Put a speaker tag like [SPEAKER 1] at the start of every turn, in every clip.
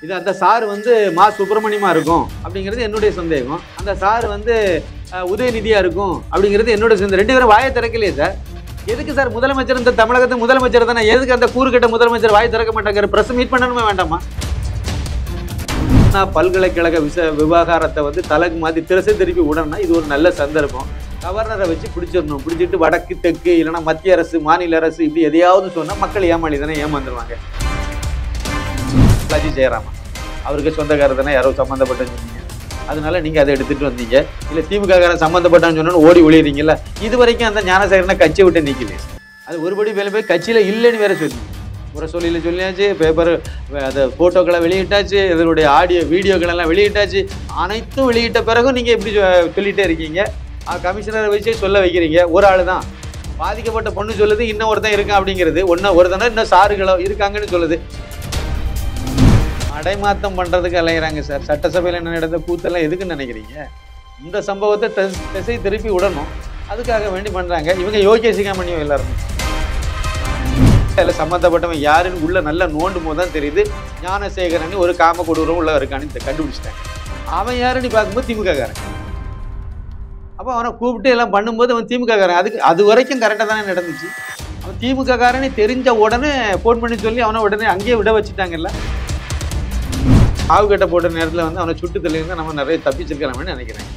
[SPEAKER 1] இது அந்த சார் வந்து மா சுப்பிரமணியமா இருக்கும் அப்படிங்கிறது என்னுடைய சந்தேகம். அந்த சார் வந்து உதயநிதியா இருக்கும் அப்படிங்கிறது என்னோட சந்தேகம். 2 பேரும் வாயை திறக்கலையே சார். எதுக்கு சார் முதலமைச்சர் இந்த தமிழகத்து முதலமைச்சர் தானே, எதுக்கு அந்த கூறுகட்ட முதலமைச்சர் வாய் திறக்க மாட்டாங்க? பிரஸ் மீட் பண்ணணுமே வேண்டாமா? பல்கலைக்கழக விவகாரத்தை வந்து தலைக்கு மாற்றி திசை திருப்பி விடணும்னா இது ஒரு நல்ல சந்தர்ப்பம். கவர்னரை வச்சு பிடிச்சிடணும். பிடிச்சிட்டு வடக்கு தெற்கு இல்லைன்னா மத்திய அரசு மாநில அரசு இப்படி எதையாவது சொன்னால் மக்கள் ஏமாளி தானே ஏமாந்துருவாங்க. ஜெயராமன் அவருக்கு சொந்தக்காரர் தானே யாரோ சம்மந்தப்பட்டன்னு சொன்னீங்க, அதனால நீங்கள் அதை எடுத்துகிட்டு வந்தீங்க. இல்லை திமுககாரன் சம்மந்தப்பட்டான்னு சொன்னோன்னு ஓடி ஒளியிறீங்களா? இது வரைக்கும் அந்த ஞானசேகரனை கட்சியை விட்டு நிற்கல. அது ஒருபடி மேலே போய் கட்சியில் இல்லைன்னு வேற சொல்லி முறை சொல்லியாச்சு. பேப்பர் அந்த ஃபோட்டோக்களை வெளியிட்டாச்சு, இதனுடைய ஆடியோ வீடியோக்களெல்லாம் வெளியிட்டாச்சு. அனைத்தும் வெளியிட்ட பிறகும் நீங்கள் எப்படி சொல்லிகிட்டே இருக்கீங்க? கமிஷனரை வச்சே சொல்ல வைக்கிறீங்க. ஒரு ஆள் தான் பாதிக்கப்பட்ட பொண்ணு சொல்லுது, இன்னும் ஒருத்தன் இருக்கான் அப்படிங்கிறது. ஒருத்தனை இன்னும் சாருகளோ இருக்காங்கன்னு சொல்லுது. அடைமாத்தம் பண்ணுறதுக்கு அலைகிறாங்க சார். சட்டசபையில் என்ன நடந்த கூத்தெல்லாம் எதுக்குன்னு நினைக்கிறீங்க? இந்த சம்பவத்தை திசை திருப்பி விடணும், அதுக்காக வேண்டி பண்ணுறாங்க. இவங்க யோகே சிகாமணியும் எல்லாரும் சம்மந்தப்பட்டவன் யாருன்னு உள்ள நல்லா நோண்டும் போது தான் தெரியுது. ஞானசேகரன் ஒரு காம கொடூரம் உள்ள இருக்கான்னு கண்டுபிடிச்சிட்டாங்க. அவன் யாருன்னு பார்க்கும்போது திமுககாரன். அப்போ அவனை கூப்பிட்டு எல்லாம் பண்ணும்போது அவன் திமுககாரன். அது வரைக்கும் கரெக்டாக தானே நடந்துச்சு. அவன் திமுககாரனே தெரிஞ்ச உடனே ஃபோன் பண்ணி சொல்லி அவனை உடனே அங்கேயே விட வச்சுட்டாங்கல்ல. ஆவுகட்டை போட்ட நேரத்தில் வந்து அவனை சுட்டு தெளிவுதான் நம்ம நிறைய தப்பிச்சிருக்கலாம்னு நினைக்கிறேன்.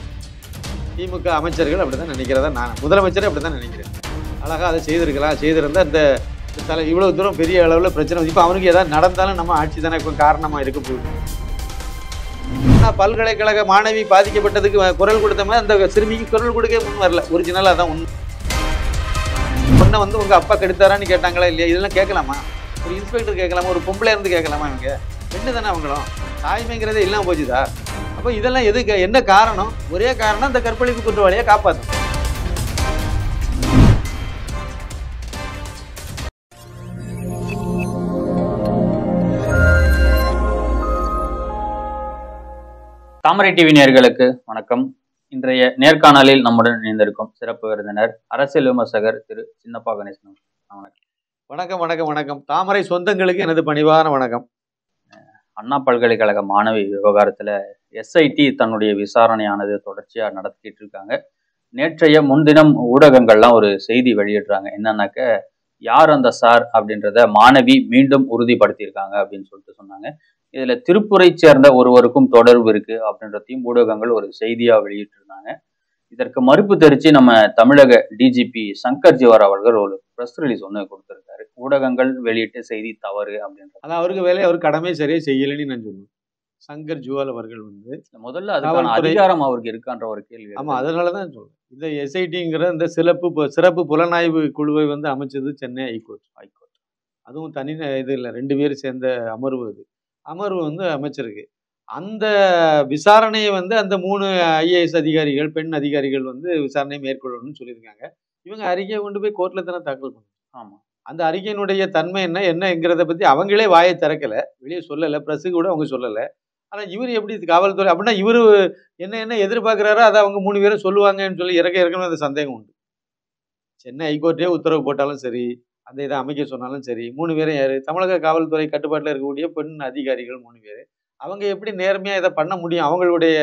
[SPEAKER 1] திமுக அமைச்சர்கள் அப்படி தான் நினைக்கிறதா, நான் முதலமைச்சரே அப்படி தான் நினைக்கிறேன். அழகாக அதை செய்திருக்கலாம். செய்திருந்தால் இந்த இவ்வளோ தூரம் பெரிய அளவில் பிரச்சனை இப்போ அவனுக்கு ஏதாவது நடந்தாலும் நம்ம ஆட்சி தானே இப்போ காரணமாக இருக்க போகுது. ஆனால் பல்கலைக்கழக மாணவி பாதிக்கப்பட்டதுக்கு குரல் கொடுத்த மாதிரி அந்த சிறுமிக்கு குரல் கொடுக்க முன் வரல. ஒரிஜினலாக தான் உன்னை வந்து உங்கள் அப்பா கெடுத்தாரான்னு கேட்டாங்களா இல்லையா? இதெல்லாம் கேட்கலாமா? ஒரு இன்ஸ்பெக்டர் கேட்கலாமா? ஒரு பொம்பளை இருந்து கேட்கலாமா? இவங்க பெண்ணு தானே அவங்களும். தாய்மைங்கிறதே இல்லாமல் போச்சுதா? அப்போ இதெல்லாம் எதுக்கு? என்ன காரணம்? ஒரே காரணம், இந்த கற்பழிப்பு குற்றவாளியை காப்பாற்றும்.
[SPEAKER 2] தாமரை டிவி நேயர்களுக்கு வணக்கம். இன்றைய நேர்காணலில் நம்முடன் இணைந்திருக்கும் சிறப்பு விருந்தினர் அரசியல் விமர்சகர் திரு சின்னப்பா கணேசன்.
[SPEAKER 1] வணக்கம். வணக்கம் வணக்கம். தாமரை சொந்தங்களுக்கு எனது பணிவான வணக்கம்.
[SPEAKER 2] அண்ணா பல்கலைக்கழக மாணவி விவகாரத்துல எஸ்ஐடி தன்னுடைய விசாரணையானது தொடர்ச்சியா நடத்திட்டு இருக்காங்க. நேற்றைய முன்தினம் ஊடகங்கள்லாம் ஒரு செய்தி வெளியிடுறாங்க. என்னன்னாக்க, யார் அந்த சார் அப்படின்றத மாணவி மீண்டும் உறுதிப்படுத்தியிருக்காங்க அப்படின்னு சொல்லிட்டு சொன்னாங்க. இதுல திருப்பூரை சேர்ந்த ஒருவருக்கும் தொடர்பு இருக்கு அப்படின்றதையும் ஊடகங்கள் ஒரு செய்தியா வெளியிட்டு இருந்தாங்க. இதற்கு மறுப்பு தெரிச்சு நம்ம தமிழக டிஜிபி சங்கர் ஜிவார் அவர்கள் ஒரு பிரஸ் ரிலீஸ் ஒன்று கொடுத்திருக்காரு. ஊடகங்கள் வெளியிட்ட செய்தி தவறு அப்படின்றது.
[SPEAKER 1] அதான் அவருக்கு வேலையை அவர் கடமை சரியா செய்யலைன்னு நான் சொல்லுவேன். சங்கர் ஜுவால் அவர்கள் வந்து
[SPEAKER 2] முதல்ல அதுக்கான அதிகாரம் அவருக்கு இருக்கான்ற ஒரு கேள்வி.
[SPEAKER 1] ஆமா, அதனாலதான் சொல்றேன். இந்த எஸ்ஐடிங்கிற இந்த சிறப்பு புலனாய்வு குழுவை வந்து அமைச்சது சென்னை ஹைகோர்ட். அதுவும் தனி இது இல்லை, 2 பேரும் சேர்ந்த அமர்வு வந்து அமைச்சிருக்கு. அந்த விசாரணையை வந்து அந்த 3 ஐஏஎஸ் அதிகாரிகள், பெண் அதிகாரிகள் வந்து விசாரணையை மேற்கொள்ளணும்னு சொல்லியிருக்காங்க. இவங்க அறிக்கையை கொண்டு போய் கோர்ட்ல தானே தாக்கல் பண்ணணும். ஆமா, அந்த அறிக்கையினுடைய தன்மை என்னங்கிறத பத்தி அவங்களே வாயை திறக்கல, வெளியே சொல்லலை, பிரஸுக்கு கூட அவங்க சொல்லலை. ஆனால் இவர் எப்படி காவல்துறை அப்படின்னா இவர் என்ன எதிர்பார்க்குறாரோ அதை அவங்க 3 பேரும் சொல்லுவாங்கன்னு சொல்லி இறக்கணும். அந்த சந்தேகம் உண்டு. சென்னை ஹைகோர்ட்டே உத்தரவு போட்டாலும் சரி, அந்த இதை அமைக்க சொன்னாலும் சரி, 3 பேரும் யாரு? தமிழக காவல்துறை கட்டுப்பாட்டில் இருக்கக்கூடிய பெண் அதிகாரிகள் 3 பேர். அவங்க எப்படி நேர்மையாக இதை பண்ண முடியும்? அவங்களுடைய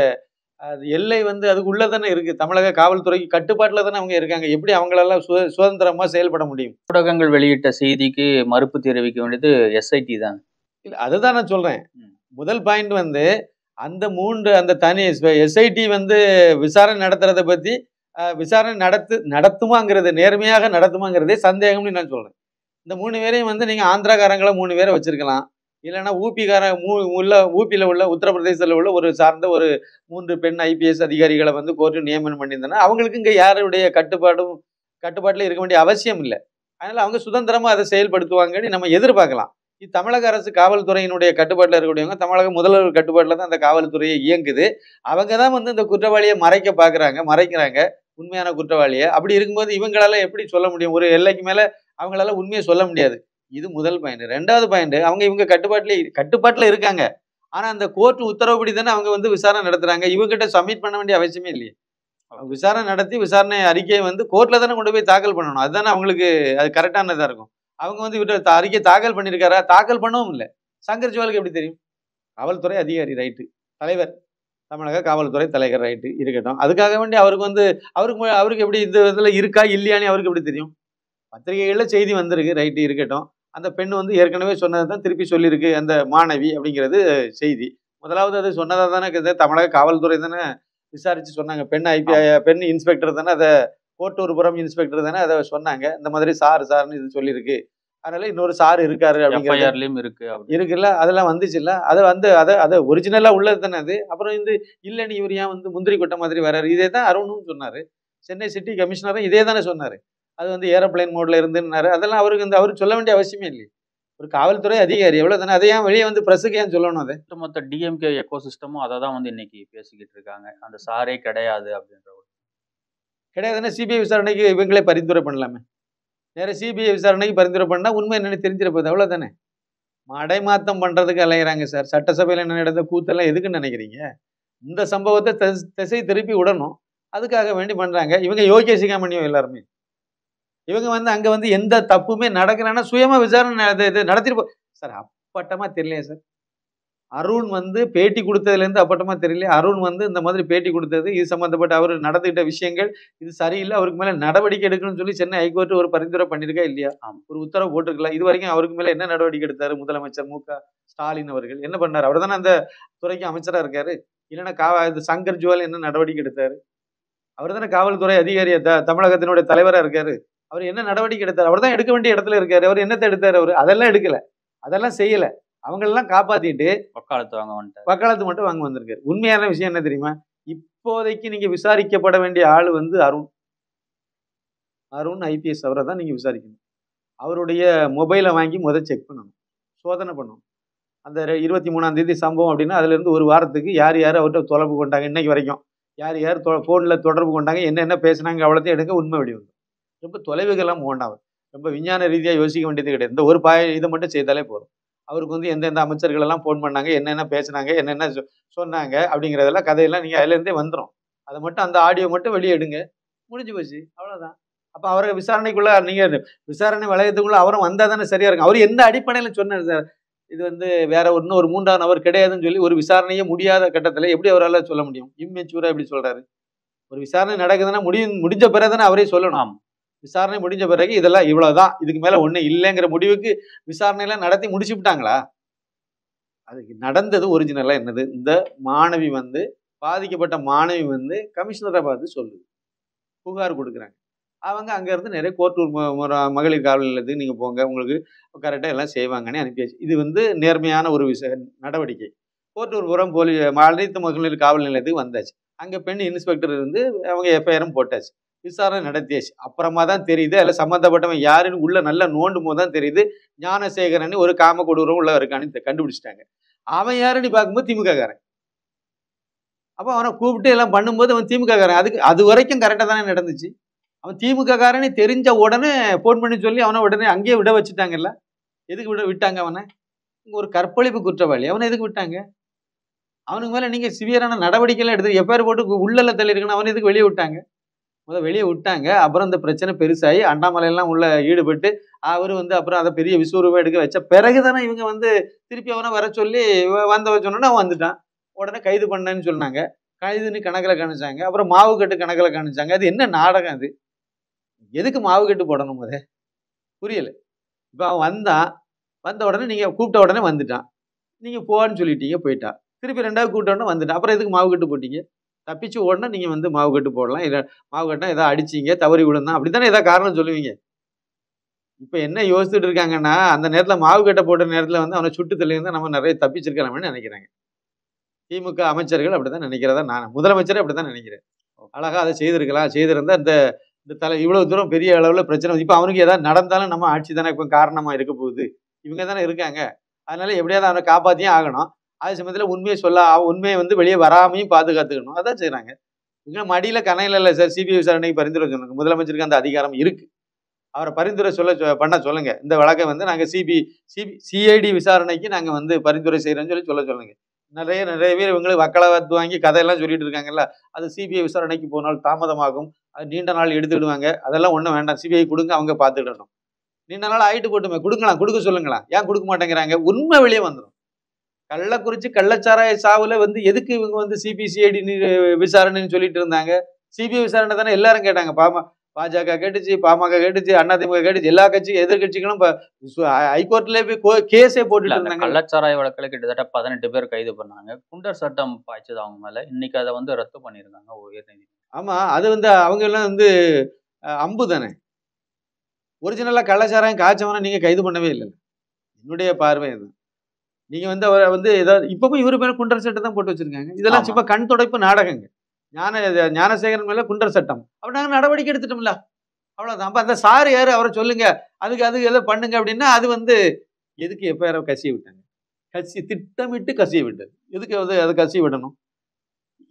[SPEAKER 1] எல்லை வந்து அதுக்குள்ளே தானே இருக்குது. தமிழக காவல்துறைக்கு கட்டுப்பாட்டில் தானே அவங்க இருக்காங்க. எப்படி அவங்களெல்லாம் சுதந்திரமாக செயல்பட முடியும்?
[SPEAKER 2] ஊடகங்கள் வெளியிட்ட செய்திக்கு மறுப்பு தெரிவிக்க வேண்டியது எஸ்ஐடி தான்.
[SPEAKER 1] இல்லை, அதுதான் நான் சொல்கிறேன். முதல் பாயிண்ட் வந்து அந்த தனி எஸ்ஐடி வந்து விசாரணை நடத்துறதை பற்றி விசாரணை நடத்துமாங்கிறது, நேர்மையாக நடத்துமாங்கிறதே சந்தேகம்னு நான் சொல்கிறேன். இந்த 3 பேரையும் வந்து நீங்கள் ஆந்திராக்காரங்களை 3 பேரை வச்சிருக்கலாம். இல்லைன்னா ஊபியில் உள்ள உத்தரப்பிரதேசத்தில் உள்ள ஒரு 3 பெண் ஐபிஎஸ் அதிகாரிகளை வந்து கோர்ட்டு நியமனம் பண்ணியிருந்தேன்னா அவங்களுக்கு இங்கே யாருடைய கட்டுப்பாட்டில் இருக்க வேண்டிய அவசியம் இல்லை. அதனால் அவங்க சுதந்திரமாக அதை செயல்படுத்துவாங்கன்னு நம்ம எதிர்பார்க்கலாம். தமிழக அரசு காவல்துறையினுடைய கட்டுப்பாட்டில் இருக்கக்கூடியவங்க, தமிழக முதல்வர் கட்டுப்பாட்டில் தான் அந்த காவல்துறையை இயங்குது. அவங்க தான் வந்து இந்த குற்றவாளியை மறைக்கிறாங்க உண்மையான குற்றவாளியை. அப்படி இருக்கும்போது இவங்களால எப்படி சொல்ல முடியும்? ஒரு எல்லைக்கு மேலே அவங்களால உண்மையை சொல்ல முடியாது. இது முதல் பாயிண்ட். 2வது பாயிண்ட், இவங்க கட்டுப்பாட்டில் இருக்காங்க. ஆனால் அந்த கோர்ட் உத்தரவுப்படி தானே அவங்க வந்து விசாரணை நடத்துறாங்க. இவங்ககிட்ட சப்மிட் பண்ண வேண்டிய அவசியமே இல்லையே. விசாரணை நடத்தி விசாரணை அறிக்கையை வந்து கோர்ட்டில் தானே கொண்டு போய் தாக்கல் பண்ணணும். அதுதானே அவங்களுக்கு அது கரெக்டானதாக இருக்கும். அவங்க வந்து இவர்கிட்ட அறிக்கை தாக்கல் பண்ணியிருக்காரா? தாக்கல் பண்ணவும் இல்லை. சங்கர் ஜுவாலுக்கு எப்படி தெரியும்? காவல்துறை அதிகாரி ரைட்டு, தலைவர், தமிழக காவல்துறை தலைவர் ரைட்டு இருக்கட்டும். அதுக்காக வேண்டி அவருக்கு வந்து அவருக்கு எப்படி இந்த இதில் இருக்கா இல்லையானே அவருக்கு எப்படி தெரியும்? பத்திரிகைகளில் செய்தி வந்திருக்கு, ரைட்டு இருக்கட்டும். அந்த பெண் வந்து ஏற்கனவே சொன்னது தான் திருப்பி சொல்லியிருக்கு, அந்த மாணவி அப்படிங்கிறது செய்தி. முதலாவது அது சொன்னதா தானே இருக்குது, தமிழக காவல்துறை தானே விசாரித்து சொன்னாங்க. பெண் இன்ஸ்பெக்டர் தானே அதை, கோட்டூர்புரம் இன்ஸ்பெக்டர் தானே அதை சொன்னாங்க. இந்த மாதிரி சார்னு இது சொல்லியிருக்கு, அதனால இன்னொரு சார் இருக்காரு அப்படிங்கிறது
[SPEAKER 2] எஃப்ஐஆர்லயும் இருக்கு
[SPEAKER 1] இருக்குல்ல, அதெல்லாம் வந்துச்சுல்ல. அதை வந்து அதை ஒரிஜினலாக உள்ளது தானே அது. அப்புறம் இந்த இல்லைன்னு இவர் ஏன் வந்து முந்திரி கொட்டை மாதிரி வர்றாரு? இதே தான் அருணும் சொன்னார், சென்னை சிட்டி கமிஷனரும் இதே தானே சொன்னார். அது வந்து ஏரோப்ளைன் மோட்ல இருந்துன்னாரு. அதெல்லாம் அவருக்கு வந்து அவருக்கு சொல்ல வேண்டிய அவசியமே இல்லையே. ஒரு காவல்துறை அதிகாரி எவ்வளவு தானே, அதை ஏன் வெளியே வந்து பிரஸுக்கு ஏன் சொல்லணும்? அதை
[SPEAKER 2] ஒட்டுமொத்த டிஎம்கே எக்கோசிஸ்டமும் அதை தான் வந்து இன்னைக்கு பேசிக்கிட்டு இருக்காங்க. அந்த சாரே கிடையாது அப்படின்ற ஒரு
[SPEAKER 1] கிடையாதுன்னா சிபிஐ விசாரணைக்கு இவங்களே பரிந்துரை பண்ணலாமே. நேர சிபிஐ விசாரணைக்கு பரிந்துரை பண்ணா உண்மை என்னன்னு தெரிஞ்சிட போகுது, அவ்வளவுதானே. மடைமாத்தம் பண்றதுக்கு அலையிறாங்க சார். சட்டசபையில் என்ன நடந்த கூத்தெல்லாம் எதுக்குன்னு நினைக்கிறீங்க? இந்த சம்பவத்தை திசை திருப்பி விடணும், அதுக்காக வேண்டி பண்றாங்க. இவங்க யோகிய சிகாமணியும் எல்லாருமே இவங்க வந்து அங்க வந்து எந்த தப்புமே நடக்கலன்னா சுயமா விசாரணை நடத்திட்டு சார். அப்பட்டமா தெரியலையா சார்? அருண் வந்து பேட்டி கொடுத்ததுலேருந்து அப்பட்டமா தெரியலையா? அருண் வந்து இந்த மாதிரி பேட்டி கொடுத்தது, இது சம்பந்தப்பட்ட அவர் நடந்துகிட்ட விஷயங்கள் இது சரியில்லை, அவருக்கு மேல நடவடிக்கை எடுக்கணும்னு சொல்லி சென்னை ஹைகோர்ட் ஒரு பரிந்துரை பண்ணிருக்கா இல்லையா? ஒரு உத்தரவு போட்டிருக்கலாம். இது வரைக்கும் அவருக்கு மேல என்ன நடவடிக்கை எடுத்தாரு முதலமைச்சர் மு.க.ஸ்டாலின் அவர்கள்? என்ன பண்ணாரு? அவர் தானே அந்த துறைக்கு அமைச்சரா இருக்காரு. இல்லைன்னா சங்கர் ஜுவால் என்ன நடவடிக்கை எடுத்தாரு? அவர் தானே காவல்துறை அதிகாரி, தமிழகத்தினுடைய தலைவரா இருக்காரு. அவர் என்ன நடவடிக்கை எடுத்தார்? அவர் தான் எடுக்க வேண்டிய இடத்துல இருக்காரு. அவர் என்னத்தை எடுத்தாரு? அவர் அதெல்லாம் எடுக்கல, அதெல்லாம் செய்யல. அவங்களெல்லாம் காப்பாத்திட்டு வக்காலத்து மட்டும் வாங்க வந்திருக்காரு. உண்மையான விஷயம் என்ன தெரியுமா? இப்போதைக்கு நீங்க விசாரிக்கப்பட வேண்டிய ஆள் வந்து அருண் ஐபிஎஸ். அவரை தான் நீங்க விசாரிக்கணும். அவருடைய மொபைலை வாங்கி செக் பண்ணணும், சோதனை பண்ணணும். அந்த 23ஆம் தேதி சம்பவம் அப்படின்னா அதுல இருந்து ஒரு வாரத்துக்கு யார் யார் அவர்கிட்ட தொடர்பு கொண்டாங்க, இன்னைக்கு வரைக்கும் யார் யார் போன்ல தொடர்பு கொண்டாங்க, என்னென்ன பேசினாங்க, அவ்வளோத்தையும் எடுங்க, உண்மை வெளி வந்து. ரொம்ப தொலைவுகள்லாம் போண்டாம். ரொம்ப விஞ்ஞான ரீதியாக யோசிக்க வேண்டியது கிடையாது. இந்த ஒரு இதை மட்டும் செய்தாலே போதும். அவருக்கு வந்து எந்தெந்த அமைச்சர்கள் எல்லாம் ஃபோன் பண்ணாங்க, என்னென்ன பேசினாங்க, என்னென்ன சொன்னாங்க அப்படிங்கிறதெல்லாம் கதையெல்லாம் நீங்கள் அதுலேருந்தே வந்துடும். அதை மட்டும் அந்த ஆடியோ மட்டும் வெளியே எடுங்க, முடிஞ்சு போச்சு, அவ்வளோதான். அப்போ அவரை விசாரணைக்குள்ள நீங்கள் விசாரணை வளையத்துக்குள்ள அவரும் வந்தால் தானே சரியா இருக்கும். அவர் எந்த அடிப்படையில் சொன்னார் சார்? இது வந்து வேற ஒரு மூன்றாம் நபர் கிடையாதுன்னு சொல்லி ஒரு விசாரணையே முடியாத கட்டத்தில் எப்படி அவரால் சொல்ல முடியும்? இம்மெச்சூரா எப்படி சொல்றாரு? ஒரு விசாரணை நடக்குதுன்னா முடிஞ்ச பிறகு தானே அவரே சொல்லணும். விசாரணை முடிஞ்ச பிறகு இதெல்லாம் இவ்வளவுதான், இதுக்கு மேல ஒண்ணு இல்லைங்கிற முடிவுக்கு விசாரணை எல்லாம் நடத்தி முடிச்சு விட்டாங்களா? அதுக்கு நடந்தது ஒரிஜினலா என்னது? இந்த மாணவி வந்து, பாதிக்கப்பட்ட மாணவி வந்து கமிஷனரை பார்த்து சொல்லுது, புகார் கொடுக்குறாங்க. அவங்க அங்க இருந்து நிறைய கோர்ட்டூர் மகளிர் காவல் நிலையத்துக்கு நீங்க போங்க, உங்களுக்கு கரெக்டா எல்லாம் செய்வாங்கன்னு அனுப்பியாச்சு. இது வந்து நேர்மையான ஒரு நடவடிக்கை. கோர்ட்டூர்புரம் அனைத்து மகளிர் காவல் நிலையத்துக்கு வந்தாச்சு. அங்க பெண் இன்ஸ்பெக்டர் இருந்து அவங்க எஃப்ஐஆரும் போட்டாச்சு, விசாரணை நடத்தியாச்சு. அப்புறமா தான் தெரியுது அதில் சம்மந்தப்பட்டவன் யாருன்னு உள்ள நல்லா நோண்டும் போது தான் தெரியுது, ஞானசேகரன் ஒரு காம கொடூரம் உள்ள இருக்கான்னு கண்டுபிடிச்சிட்டாங்க. அவன் யாருன்னு பார்க்கும்போது திமுக காரன். அப்போ அவனை கூப்பிட்டு எல்லாம் பண்ணும்போது அவன் திமுக காரன். அது வரைக்கும் கரெக்டாக தானே நடந்துச்சு. அவன் திமுக காரன்னு தெரிஞ்ச உடனே ஃபோன் பண்ணி சொல்லி அவனை உடனே அங்கேயே விட வச்சுட்டாங்கல்ல. எதுக்கு விட்டாங்க அவனை? ஒரு கற்பழிப்பு குற்றவாளி, அவனை எதுக்கு விட்டாங்க? அவனுக்கு மேலே நீங்கள் சிவியரான நடவடிக்கைலாம் எடுத்து எஃப்ஐஆர் போட்டு உள்ளல தள்ளியிருக்கணும், அவனை எதுக்கு வெளியே விட்டாங்க? வெளியே விட்டாங்க. அப்புறம் இந்த பிரச்சனை பெருசாகி அண்ணாமலையெல்லாம் உள்ள ஈடுபட்டு அவர் வந்து அப்புறம் அதை பெரிய விஸ்வரூபம் எடுக்க வச்ச பிறகு தானே இவங்க வந்து திருப்பி அவனை வர சொல்லி சொன்னோன்னா அவன் வந்துட்டான். உடனே கைது பண்ணேன்னு சொன்னாங்க. கைதுன்னு கணக்கில் காணிச்சாங்க. அப்புறம் மாவு கட்டு கணக்கில் காணிச்சாங்க. அது என்ன நாடகம் அது? எதுக்கு மாவு கட்டு போடணும்? அதை புரியலை. இப்போ அவன் வந்த உடனே நீங்கள் கூப்பிட்ட உடனே வந்துட்டான், நீங்கள் போன்னு சொல்லிட்டீங்க, போயிட்டான். திருப்பி ரெண்டாவது கூப்பிட்ட உடனே வந்துட்டான். அப்புறம் எதுக்கு மாவு கட்டு போட்டீங்க? தப்பிச்சு ஓடனா நீங்கள் வந்து மாவு கட்டு போடலாம். இல்லை மாவு கட்டினா எதாவது அடிச்சிங்க, தவறி விழுந்தான், அப்படி தானே ஏதாவது காரணம் சொல்லுவீங்க. இப்போ என்ன யோசிச்சுட்டு இருக்காங்கன்னா, அந்த நேரத்தில் மாவு கட்டை போட்ட நேரத்தில் வந்து அவனை சுட்டு தள்ளியிருந்தால் நம்ம நிறைய தப்பிச்சிருக்கலாம்னு நினைக்கிறாங்க. திமுக அமைச்சர்கள் அப்படி தான் நினைக்கிறதா, நான் முதலமைச்சரே அப்படி தான் நினைக்கிறேன். அழகாக அதை செய்திருந்தா இந்த இவ்வளோ தூரம் பெரிய அளவில் பிரச்சனை. இப்போ அவனுக்கு ஏதாவது நடந்தாலும் நம்ம ஆட்சி தானே இப்போ காரணமாக இருக்க போகுது. இவங்க தானே இருக்காங்க. அதனால எப்படியாவது அவனை காப்பாற்றியும் ஆகணும். அதே சமயத்தில் உண்மையை வந்து வெளியே வராமையும் பாதுகாத்துக்கணும். அதான் செய்கிறாங்க. இவங்க மடியில் கணையில் இல்லை சார். சிபிஐ விசாரணைக்கு பரிந்துரை சொல்லுங்க. முதலமைச்சருக்கு அந்த அதிகாரம் இருக்கு. அவரை பரிந்துரை பண்ண சொல்லுங்க. இந்த வழக்கை வந்து நாங்கள் சிஐடி விசாரணைக்கு நாங்கள் வந்து பரிந்துரை செய்கிறோன்னு சொல்லுங்க. நிறைய பேர் இவங்களுக்கு வக்காலத்து வாங்கி கதையெல்லாம் சொல்லிட்டு இருக்காங்கல்ல, அது சிபிஐ விசாரணைக்கு போனால் தாமதமாகும், அது நீண்ட நாள் எடுத்துக்கிடுவாங்க. அதெல்லாம் ஒன்றும் வேண்டாம், சிபிஐ கொடுங்க, அவங்க பார்த்துக்கிடணும். நீண்ட நாள் ஆகிட்டு போட்டுமே, கொடுக்க சொல்லுங்களா. ஏன் கொடுக்க மாட்டேங்கிறாங்க? உண்மை வெளியே வந்துடும். கள்ளக்குறிச்சி கள்ளச்சாராய சாவுல வந்து எதுக்கு இவங்க வந்து சிபிசிஐடி விசாரணைன்னு சொல்லிட்டு இருந்தாங்க? சிபிஐ விசாரணை தானே எல்லாரும் கேட்டாங்க. பாஜக கேட்டுச்சு, பாமக கேட்டுச்சு, அதிமுக கேட்டுச்சு, எல்லா கட்சியும் எதிர்கட்சிகளும் ஹைகோர்ட்ல போய் கேஸே போட்டுட்டு இருந்தாங்க.
[SPEAKER 2] கள்ளச்சாராய வழக்கில் கிட்டத்தட்ட 18 பேர் கைது பண்ணாங்க. குண்டர் சட்டம் பாய்ச்சது அவங்க மேல. இன்னைக்கு அதை வந்து ரத்து பண்ணிருக்காங்க உயர்நீதிமன்றம்.
[SPEAKER 1] ஆமா, அது வந்து அவங்க எல்லாம் வந்து அம்பு தானே. ஒரிஜினலா கள்ளச்சாராயம் காய்ச்சவன நீங்க கைது பண்ணவே இல்லை. என்னுடைய பார்வை அது. நீங்க வந்து அவரை வந்து ஏதாவது இப்பவும் இவரு மேல குண்டர் சட்டம் தான் போட்டு வச்சிருக்காங்க. இதெல்லாம் சும்மா கண் துடைப்பு நாடகங்க. ஞானசேகரன் மேல குண்டர் சட்டம். அப்ப நாங்க நடவடிக்கை எடுத்துட்டோம்ல, அவ்வளவுதான். அப்ப அந்த சார் யாரு அவரை சொல்லுங்க, அதுக்கு எதை பண்ணுங்க அப்படின்னா அது வந்து எதுக்கு எப்ப கசிய விட்டாங்க? திட்டமிட்டு கசிய விட்டது. எதுக்கு வந்து அதை கசிய விடணும்?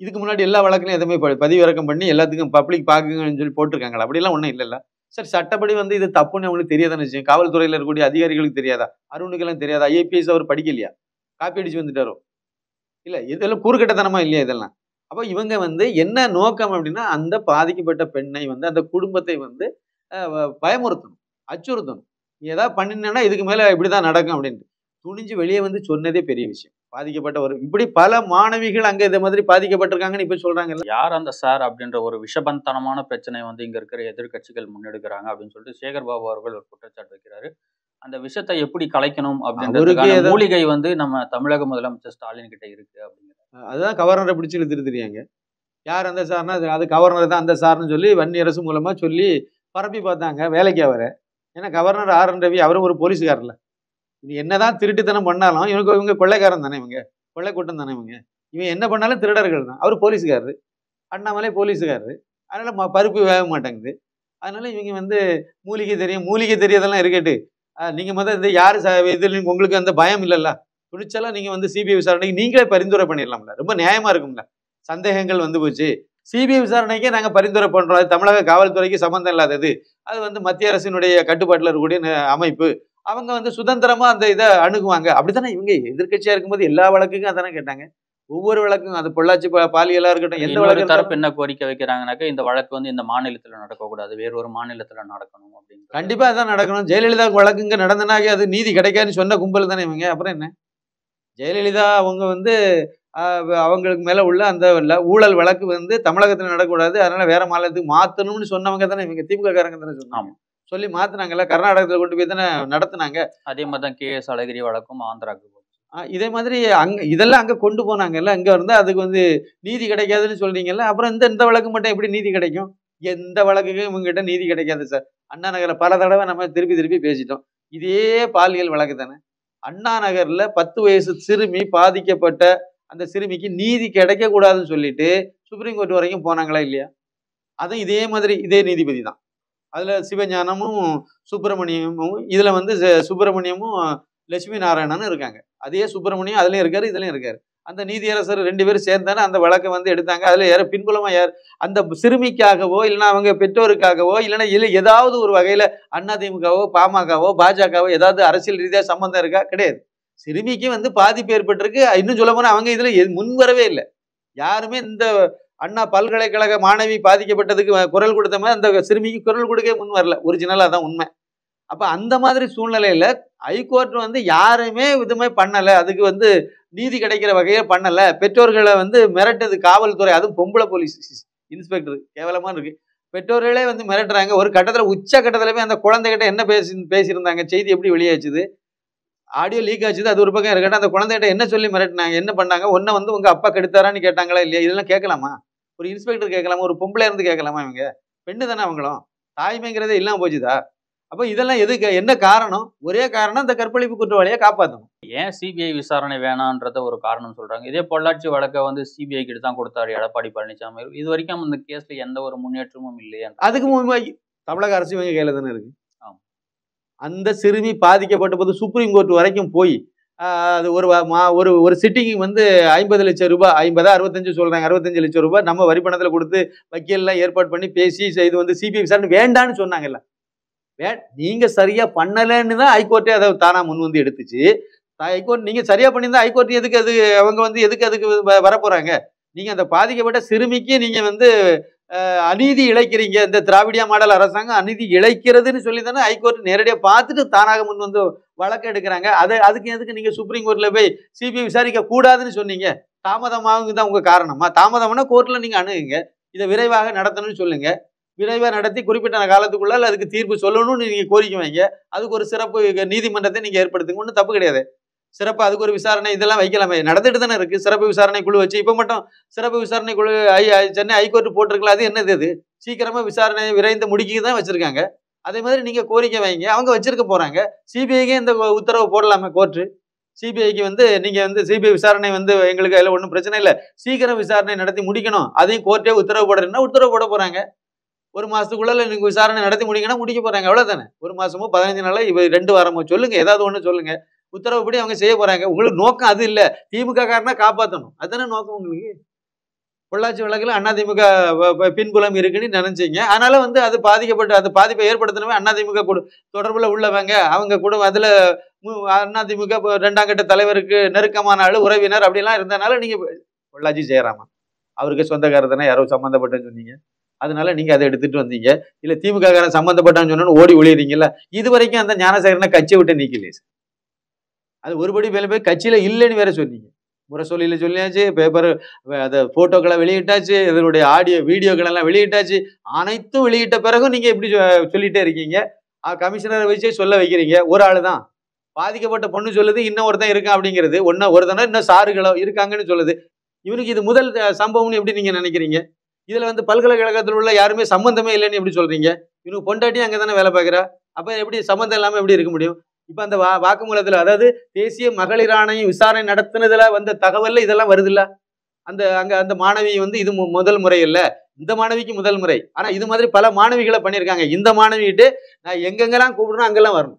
[SPEAKER 1] இதுக்கு முன்னாடி எல்லா வழக்கிலையும் எதுவுமே பதிவிறக்கம் பண்ணி எல்லாத்துக்கும் பப்ளிக் பாக்குங்கன்னு சொல்லி போட்டிருக்காங்களா? அப்படிலாம் ஒன்றும் இல்லைல்ல. சரி, சட்டப்படி வந்து இது தப்புன்னு அவங்களுக்கு தெரியாதான்னு வச்சு, காவல்துறையில இருக்கக்கூடிய அதிகாரிகளுக்கு தெரியாதா? அருணுக்கெல்லாம் தெரியாதா? ஐஏபிஎஸ் அவர் படிக்கலையா? காப்பி அடிச்சு வந்துட்டாரோ? இல்ல, இதெல்லாம் கூறுகட்டத்தனமா இல்லையா இதெல்லாம்? அப்ப இவங்க வந்து என்ன நோக்கம் அப்படின்னா, அந்த பாதிக்கப்பட்ட பெண்ணை வந்து அந்த குடும்பத்தை வந்து பயமுறுத்தணும், அச்சுறுத்தணும். ஏதாவது பண்ணினா இதுக்கு மேல இப்படிதான் நடக்கும் அப்படின்ட்டு துணிஞ்சு வெளியே வந்து சொன்னதே பெரிய விஷயம். பாதிக்கப்பட்ட ஒரு இப்படி பல மாணவிகள் அங்க இந்த மாதிரி பாதிக்கப்பட்டிருக்காங்கன்னு இப்ப சொல்றாங்கல்ல.
[SPEAKER 2] யார் அந்த சார் அப்படின்ற ஒரு விஷபந்தனமான பிரச்சனை வந்து இங்க இருக்கிற எதிர்கட்சிகள் முன்னெடுக்கிறாங்க அப்படின்னு சொல்லிட்டு சேகர் பாபு அவர்கள் ஒரு குற்றச்சாட்டு வைக்கிறாரு. அந்த விஷத்தை எப்படி கலைக்கணும் அப்படின்றதுக்கான மூலிகை வந்து நம்ம தமிழக முதலமைச்சர் ஸ்டாலின் கிட்ட இருக்கு அப்படிங்கிறது.
[SPEAKER 1] அதுதான் கவர்னரை பிடிச்சு இழுத்துருக்காங்க. யார் அந்த சார்னா அது கவர்னர் தான் அந்த சார்னு சொல்லி வன்னியரசு மூலமா சொல்லி பரப்பி பார்த்தாங்க வேலைக்கு அவரை. ஏன்னா கவர்னர் ஆர் என் ரவி அவரும் ஒரு போலீஸ்காரர்ல. இது என்னதான் திருட்டுத்தனம் பண்ணாலும் இவங்க கொள்ளைக்காரன் தானே, இவங்க கொள்ளை கூட்டம் தானே. இவன் என்ன பண்ணாலும் திருடர்கள் தான். அவர் போலீஸ்காரரு, அண்ணாமலை போலீஸுக்காரரு. அதனால பருப்பு வேக மாட்டேங்குது. அதனால இவங்க வந்து மூலிகை தெரியும், மூலிகை தெரியதெல்லாம் இருக்கட்டு. நீங்க இந்த யாரு இதுல உங்களுக்கு அந்த பயம் இல்லைல்ல, துணிச்சலா நீங்க வந்து சிபிஐ விசாரணைக்கு நீங்களே பரிந்துரை பண்ணிடலாம்ல. ரொம்ப நியாயமா இருக்கும்ல. சந்தேகங்கள் வந்து போச்சு, சிபிஐ விசாரணைக்கே நாங்க பரிந்துரை பண்றோம். அது தமிழக காவல்துறைக்கு சம்பந்தம் இல்லாதது. அது வந்து மத்திய அரசினுடைய கட்டுப்பாட்டில் இருக்கக்கூடிய அமைப்பு. அவங்க வந்து சுதந்திரமா அந்த இதை அணுகுவாங்க. அப்படித்தானே இவங்க எதிர்கட்சியா இருக்கும்போது எல்லா வழக்குக்கும் அதானே கேட்டாங்க. ஒவ்வொரு வழக்கும் அது பொள்ளாச்சி பாலியலா இருக்கட்டும், எந்த வழக்கு
[SPEAKER 2] தரப்பு என்ன கோரிக்கை வைக்கிறாங்கன்னாக்கா இந்த வழக்கு வந்து இந்த மாநிலத்துல நடக்கக்கூடாது, வேறொரு மாநிலத்துல நடக்கணும் அப்படின்னு.
[SPEAKER 1] கண்டிப்பா அதான் நடக்கணும். ஜெயலலிதா வழக்குங்க நடந்தனாக அது நீதி கிடைக்காதுன்னு சொன்ன கும்பல் தானே இவங்க. அப்புறம் என்ன, ஜெயலலிதா அவங்க வந்து அவங்களுக்கு மேல உள்ள அந்த ஊழல் வழக்கு வந்து தமிழகத்துல நடக்கக்கூடாது, அதனால வேற மாநிலத்துக்கு மாத்தணும்னு சொன்னவங்க தானே இவங்க. திமுக காரங்க தானே சொன்னாங்க. சொல்லி மாத்தினாங்கல்ல, கர்நாடகத்துல கொண்டு போய் தானே நடத்தினாங்க.
[SPEAKER 2] அதே மாதிரிதான் KS அழகிரி வழக்கும் ஆந்திராக்கு போச்சு.
[SPEAKER 1] இதே மாதிரி இதெல்லாம் அங்க கொண்டு போனாங்கல்ல. அங்க வந்து அதுக்கு வந்து நீதி கிடைக்காதுன்னு சொல்றீங்கல்ல. அப்புறம் இந்த வழக்கு மட்டும் எப்படி நீதி கிடைக்கும்? எந்த வழக்குக்கும் இவங்ககிட்ட நீதி கிடைக்காது சார். அண்ணா நகர்ல பல தடவை நம்ம திருப்பி பேசிட்டோம். இதே பாலியல் வழக்கு தானே. அண்ணா நகர்ல 10 வயசு சிறுமி பாதிக்கப்பட்ட அந்த சிறுமிக்கு நீதி கிடைக்க கூடாதுன்னு சொல்லிட்டு சுப்ரீம் கோர்ட் வரைக்கும் போனாங்களா இல்லையா? அதுவும் இதே மாதிரி இதே நீதிபதி தான். அதுல சிவஞானமும் சுப்பிரமணியமும், இதுல வந்து சுப்பிரமணியமும் லட்சுமி நாராயணனும் இருக்காங்க. அதே சுப்பிரமணியம் அதுலயும் இருக்காரு, இதுலயும் இருக்காரு. அந்த நீதியரசர் 2 பேரும் சேர்ந்தானே அந்த வழக்கை வந்து எடுத்தாங்க. அதுல யார பின்புலமா யார்? அந்த சிறுமிக்காகவோ இல்லைன்னா அவங்க பெற்றோருக்காகவோ இல்லைன்னா ஏதாவது ஒரு வகையில அதிமுகவோ பாமகவோ பாஜகவோ ஏதாவது அரசியல் ரீதியா சம்பந்தம் இருக்கா? கிடையாது. சிறுமிக்கு வந்து பாதிப்பு ஏற்பட்டிருக்கு. இன்னும் சொல்ல போனா அவங்க இதுல முன்வரவே இல்லை. யாருமே இந்த அண்ணா பல்கலைக்கழக மாணவி பாதிக்கப்பட்டதுக்கு குரல் கொடுத்த மாதிரி அந்த சிறுமிக்கு குரல் கொடுக்க முன் வரல. ஒரிஜினலா தான் உண்மை. அப்ப அந்த மாதிரி சூழ்நிலையில ஹைகோர்ட் வந்து யாருமே இதுமே பண்ணல, அதுக்கு வந்து நீதி கிடைக்கிற வகையை பண்ணல. பெற்றோர்களை வந்து மிரட்டது காவல்துறை, அதுவும் பொம்பளை போலீஸ் இன்ஸ்பெக்டர். கேவலமா இருக்கு. பெற்றோர்களே வந்து மிரட்டுறாங்க. ஒரு கட்டத்துல உச்ச கட்டத்துலமே அந்த குழந்தைகிட்ட என்ன பேசியிருந்தாங்க, செய்தி எப்படி வெளியாச்சுது, ஆடியோ லீக் ஆச்சுது. அது ஒரு பக்கம் இருக்கட்டும், அந்த குழந்தைகிட்ட என்ன சொல்லி மிரட்டினாங்க, என்ன பண்ணாங்க, ஒன்ன வந்து உங்க அப்பா கெடுத்தாரான்னு கேட்டாங்களா இல்லையா? இதெல்லாம் கேட்கலாமா? ஒரு இன்ஸ்பெக்டர் கேட்கலாமா? ஒரு பொம்பளை இருந்து கேட்கலாமா? இவங்க பெண்ணு தானே, அவங்களும் தாய்மைங்கிறதே இல்லாம போச்சுதா? அப்ப இதெல்லாம் எதுக்கு, என்ன காரணம்? ஒரே காரணம், இந்த கற்பழிப்பு குற்றவாளியை காப்பாற்றணும்.
[SPEAKER 2] ஏன் சிபிஐ விசாரணை வேணான்றத ஒரு காரணம் சொல்றாங்க. இதே பொள்ளாச்சி வழக்கை வந்து சிபிஐ கிட்ட தான் கொடுத்தாரு எடப்பாடி பழனிசாமி. இது வரைக்கும் அந்த கேஸ்ல எந்த ஒரு முன்னேற்றமும் இல்லையா?
[SPEAKER 1] அதுக்கு தமிழக அரசு இவங்க கையில தானே இருக்கு. அந்த சிறுமி பாதிக்கப்பட்ட போது சுப்ரீம் கோர்ட் வரைக்கும் போய் அது ஒரு சிட்டிங்கு வந்து 50 லட்சம் ரூபாய், 50 65 சொல்றாங்க, 65 லட்சம் ரூபாய் நம்ம வரி பணத்துல கொடுத்து வக்கீல்லாம் ஏற்பாடு பண்ணி பேசி இது வந்து சிபிஐ விசாரணை வேண்டான்னு சொன்னாங்கல்ல. நீங்க சரியா பண்ணலன்னு தான் ஹைகோர்ட்டே அதை தானா முன் வந்து எடுத்துச்சு. ஹைகோர்ட் நீங்க சரியா பண்ணியிருந்தா ஹைகோர்ட் எதுக்கு அது அவங்க வந்து எதுக்கு அதுக்கு வரப்போறாங்க? நீங்க அந்த பாதிக்கப்பட்ட சிறுமிக்கு நீங்க வந்து அநீதி இழைக்கிறீங்க, இந்த திராவிடியா மாடல் அரசாங்கம் அநீதி இழைக்கிறதுன்னு சொல்லி தானே ஹைகோர்ட் நேரடியாக பார்த்துட்டு தானாக முன் வந்து வழக்கு எடுக்கிறாங்க. அதுக்கு எதுக்கு நீங்க சுப்ரீம் கோர்ட்ல போய் சிபிஐ விசாரிக்க கூடாதுன்னு சொன்னீங்க? தாமதமாகுங்க தான் உங்க காரணமா? தாமதம்னா கோர்ட்ல நீங்க அணுகுங்க, இதை விரைவாக நடத்தணும்னு சொல்லுங்க. விரைவாக நடத்தி குறிப்பிட்ட காலத்துக்குள்ள அதுக்கு தீர்ப்பு சொல்லணும்னு நீங்க கோரிக்கை வைங்க. அதுக்கு ஒரு சிறப்பு நீதிமன்றத்தை நீங்க ஏற்படுத்துங்க, ஒன்றும் தப்பு கிடையாது. சிறப்பு அதுக்கு ஒரு விசாரணை இதெல்லாம் வைக்கலாமே, நடந்துட்டு தானே இருக்கு. சிறப்பு விசாரணை குழு வச்சு இப்ப மட்டும் சிறப்பு விசாரணை குழு சென்னை ஹைகோர்ட் போட்டிருக்கலாம். அது என்னது? அது சீக்கிரமா விசாரணை விரைந்து முடிக்க தான் வச்சிருக்காங்க. அதே மாதிரி நீங்க கோரிக்கை வைங்க, அவங்க வச்சிருக்க போறாங்க. சிபிஐக்கே இந்த உத்தரவு போடலாமே கோர்ட்டு. சிபிஐக்கு வந்து நீங்க வந்து சிபிஐ விசாரணை வந்து எங்களுக்கு அதில் ஒன்றும் பிரச்சனை இல்லை, சீக்கிரம் விசாரணை நடத்தி முடிக்கணும், அதையும் கோர்ட்டே உத்தரவு போடுறேன்னா உத்தரவு போட போறாங்க. ஒரு மாசத்துக்குள்ள நீங்க விசாரணை நடத்தி முடிக்கணும், முடிக்க போறாங்க. அவ்வளவுதானே. ஒரு மாசமோ 15 நாளோ 2 வாரமோ சொல்லுங்க, ஏதாவது ஒண்ணு சொல்லுங்க. உத்தரவுப்படி அவங்க செய்ய போறாங்க. உங்களுக்கு நோக்கம் அது இல்ல, திமுக காரனா காப்பாற்றணும், அதுதானே நோக்கம் உங்களுக்கு. பொள்ளாச்சி வழக்குல அதிமுக பின்புலம் இருக்குன்னு நினைச்சீங்க, அதனால வந்து அது பாதிக்கப்பட்டு அது பாதிப்பை ஏற்படுத்தணுமே அதிமுக தொடர்புல உள்ளவங்க, அவங்க கூட அதுல அதிமுக 2ஆம் கட்ட தலைவருக்கு நெருக்கமான ஆளு, உறவினர் அப்படிலாம் இருந்தனால நீங்க பொள்ளாச்சி ஜெயராமா அவருக்கு சொந்தக்காரர் தானே, யாரோ சம்பந்தப்பட்டன்னு சொன்னீங்க, அதனால நீங்க அதை எடுத்துட்டு வந்தீங்க. இல்ல திமுக காரன் சம்பந்தப்பட்டான்னு சொன்னு ஓடி ஒளியறீங்கல்ல. இது வரைக்கும் அந்த ஞானசேகரனை கட்சியை விட்டு நீக்கலையே. அது ஒருபடி மேல போய் கட்சியில இல்லைன்னு வேற சொன்னீங்க. முரசொலியில சொல்லியாச்சு, பேப்பர் அதை போட்டோக்களை வெளியிட்டாச்சு, இதனுடைய ஆடியோ வீடியோக்கள் எல்லாம் வெளியிட்டாச்சு. அனைத்தும் வெளியிட்ட பிறகும் நீங்க எப்படி சொல்லிட்டே இருக்கீங்க? கமிஷனரை வச்சே சொல்ல வைக்கிறீங்க. ஒரு ஆளு தான் பாதிக்கப்பட்ட பொண்ணு சொல்லுது, இன்னும் ஒருத்தன் இருக்கான் அப்படிங்கிறது. ஒருத்தன இன்னும் சாருகளோ இருக்காங்கன்னு சொல்லுது. இவனுக்கு இது முதல் சம்பவம்னு எப்படி நீங்க நினைக்கிறீங்க? இதுல வந்து பல்கலைக்கழகத்தில் உள்ள யாருமே சம்பந்தமே இல்லைன்னு எப்படி சொல்றீங்க? இவனுக்கு பொண்டாட்டி அங்கதானே வேலை பார்க்கிறா, அப்ப எப்படி சம்பந்தம் இல்லாம எப்படி இருக்க முடியும்? இப்ப அந்த வாக்குமூலத்துல, அதாவது தேசிய மகளிர் ஆணையம் விசாரணை நடத்தினதுல வந்த தகவல்ல இதெல்லாம் வருது இல்ல. அந்த மாணவி வந்து இது முதல் முறை இல்ல, இந்த மாணவிக்கு முதல் முறை. ஆனா இது மாதிரி பல மாணவிகளை பண்ணியிருக்காங்க. இந்த மாணவிட்டு நான் எங்கெங்கெல்லாம் கூப்பிடணும் அங்கெல்லாம் வரணும்,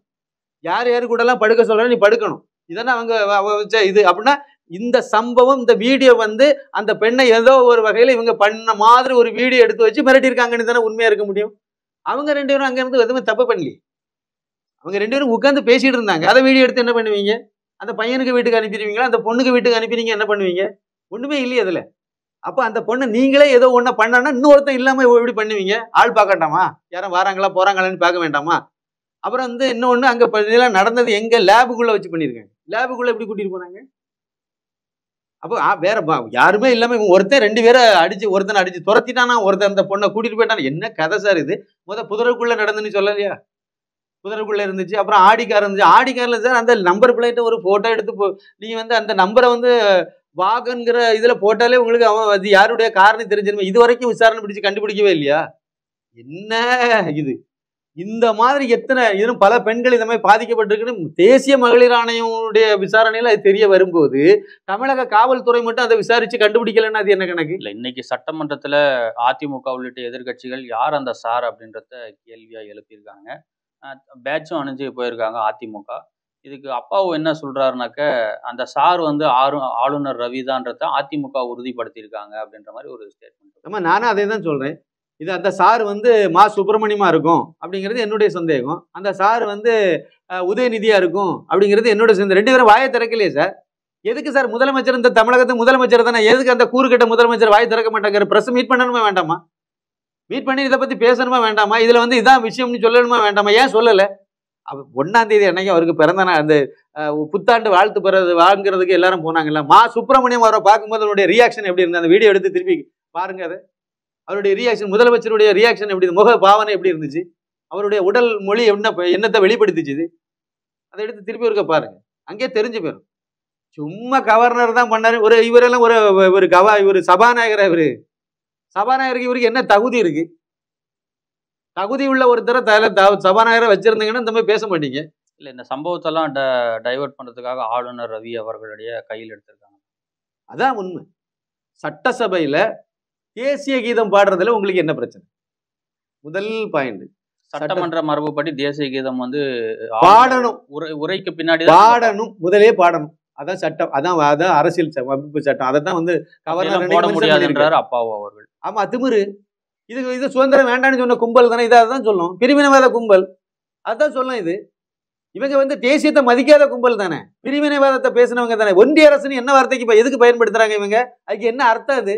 [SPEAKER 1] யார் யாரு கூட எல்லாம் படுக்க சொல்றேன் நீ படுக்கணும், இதெல்லாம் அவங்க வச்ச இது அப்படின்னா. இந்த சம்பவம், இந்த வீடியோ வந்து அந்த பெண்ணை ஏதோ ஒரு வகையில இவங்க பண்ண மாதிரி ஒரு வீடியோ எடுத்து வச்சு மிரட்டியிருக்காங்கன்னு தானே உண்மையா இருக்க முடியும். அவங்க 2 பேரும் அங்க இருந்து எதுவுமே தப்பு பண்ணலையே. அவங்க 2 பேரும் உட்கார்ந்து பேசிட்டு இருந்தாங்க. அதை வீடியோ எடுத்து என்ன பண்ணுவீங்க? அந்த பையனுக்கு வீட்டுக்கு அனுப்பிடுவீங்களா, அந்த பொண்ணுக்கு வீட்டுக்கு அனுப்பினீங்க என்ன பண்ணுவீங்க? ஒண்ணுமே இல்லையே அதுல. அப்ப அந்த பொண்ணு நீங்களே ஏதோ ஒண்ணு பண்ணா இன்னொருத்தன் இல்லாம எப்படி பண்ணுவீங்க? ஆள் பார்க்கண்டாமா? யாரும் வராங்களா போறாங்களான்னு பார்க்க வேண்டாமா? அப்புறம் வந்து இன்னொன்னு, அங்க நடந்தது எங்க? லேபுக்குள்ள வச்சு பண்ணிருக்காங்க. லேபுக்குள்ள எப்படி கூட்டிட்டு போனாங்க? அப்போ வேற யாருமே இல்லாம இவன் ஒருத்தன் 2 பேரை அடிச்சு, ஒருத்தனை அடிச்சு துரத்திட்டானா, ஒருத்தன் அந்த பொண்ணை கூட்டிட்டு போயிட்டான். என்ன கதை சார் இது? புதருக்குள்ள நடந்துன்னு சொல்லலையா? புதருக்குள்ள இருந்துச்சு. அப்புறம் ஆடிக்கார் இருந்துச்சு. ஆடிக்கார்ல சார் அந்த நம்பர் பிளேட்டை ஒரு போட்டோ எடுத்து நீங்க வந்து அந்த நம்பரை வந்து வாகன்கிற இதுல போட்டாலே உங்களுக்கு அவன் அது யாருடைய காரணம் தெரிஞ்சிருமே. இது வரைக்கும் விசாரணை பிடிச்சு கண்டுபிடிக்கவே இல்லையா? என்ன இது? இந்த மாதிரி எத்தனை இன்னும் பல பெண்கள் இந்த மாதிரி பாதிக்கப்பட்டிருக்குன்னு தேசிய மகளிர் ஆணையமுடைய விசாரணையில அது தெரிய வரும்போது, தமிழக காவல்துறை மட்டும் அதை விசாரிச்சு கண்டுபிடிக்கலன்னா அது என்ன கணக்கு?
[SPEAKER 2] இல்ல, இன்னைக்கு சட்டமன்றத்துல அதிமுக உள்ளிட்ட எதிர்கட்சிகள் யார் அந்த சார் அப்படின்றத கேள்வியா எழுப்பியிருக்காங்க. பேட்சும் அணிஞ்சு போயிருக்காங்க அதிமுக. இதுக்கு அப்பாவு என்ன சொல்றாருனாக்க, அந்த சார் வந்து ஆளுநர் ரவிதான்றத அதிமுக உறுதிப்படுத்தியிருக்காங்க அப்படின்ற மாதிரி ஒரு ஸ்டேட்மெண்ட்.
[SPEAKER 1] நானும் அதே தான் சொல்றேன். இது அந்த சார் வந்து மா சுப்பிரமணியமா இருக்கும் அப்படிங்கிறது என்னுடைய சந்தேகம். அந்த சார் வந்து உதயநிதியா இருக்கும் அப்படிங்கிறது என்னுடைய சந்தேகம். 2 பேரும் வாயை திறக்கலையே சார். எதுக்கு சார் முதலமைச்சர், இந்த தமிழகத்து முதலமைச்சர் தானே, எதுக்கு அந்த கூறுகட்ட முதலமைச்சர் வாய் திறக்க மாட்டாங்க? பிரஸ் மீட் பண்ணணுமா வேண்டாமா? மீட் பண்ணி இதை பத்தி பேசணுமா வேண்டாமா? இதுல வந்து இதான் விஷயம்னு சொல்லணுமா வேண்டாமா? ஏன் சொல்லல? 1ஆம் தேதி அன்னைக்கு அவருக்கு பிறந்த நாள், அந்த புத்தாண்டு வாழ்த்து பெறது வாங்குறதுக்கு எல்லாரும் போனாங்கல்ல. மா சுப்பிரமணியம் அவரை பார்க்கும்போது அவருடைய ரியாக்ஷன் எப்படி இருந்தது? அந்த வீடியோ எடுத்து திருப்பி பாருங்க. அது அவருடைய ரியாக்ஷன், முதலமைச்சருடைய ரியாக்ஷன் எப்படி, முக பாவனை எப்படி இருந்துச்சு, அவருடைய உடல் மொழி என்னத்தை வெளிப்படுத்திச்சு, அதை எடுத்து திருப்பி இருக்க பாருங்க. அங்கே தெரிஞ்சு போயிடும். சும்மா கவர்னர் தான் பண்ணாரு. இவரெல்லாம் இவர் சபாநாயகர். சபாநாயகருக்கு இவருக்கு என்ன தகுதி இருக்கு? தகுதி உள்ள ஒருத்தரை சபாநாயகரை வச்சிருந்தீங்கன்னா இந்த மாதிரி பேச மாட்டீங்க.
[SPEAKER 2] இல்ல, இந்த சம்பவத்தெல்லாம் டைவர்ட் பண்றதுக்காக ஆளுநர் ரவி அவர்களுடைய கையில் எடுத்திருக்காங்க.
[SPEAKER 1] அதான் உண்மை. சட்டசபையில தேசிய கீதம் பாடுறதுல உங்களுக்கு என்ன பிரச்சனை? முதல் பாயிண்ட்,
[SPEAKER 2] சட்டமன்ற மரபுப்படி தேசிய கீதம் வந்து
[SPEAKER 1] பாடணும்.
[SPEAKER 2] உரைக்கு பின்னாடி
[SPEAKER 1] பாடணும், முதலே பாடணும். அதான் சட்டம், அதான் அரசியல் அமைப்பு சட்டம். அதை தான் வந்து கவர்னர்
[SPEAKER 2] போட முடியாதுன்றாரு அப்பாவு அவர்கள்.
[SPEAKER 1] ஆமா, திமிரு. இது சுதந்திரம் வேண்டாம்னு சொன்ன கும்பல் தானே, இதை தான் சொல்லும். பிரிவினைவாத கும்பல் அதான் சொல்லும். இது இவங்க வந்து தேசியத்தை மதிக்காத கும்பல் தானே, பிரிவினைவாதத்தை பேசினவங்க தானே. ஒன்றிய அரசுன்னு என்ன வார்த்தைக்கு எதுக்கு பயன்படுத்துறாங்க இவங்க? அதுக்கு என்ன அர்த்தம்? அது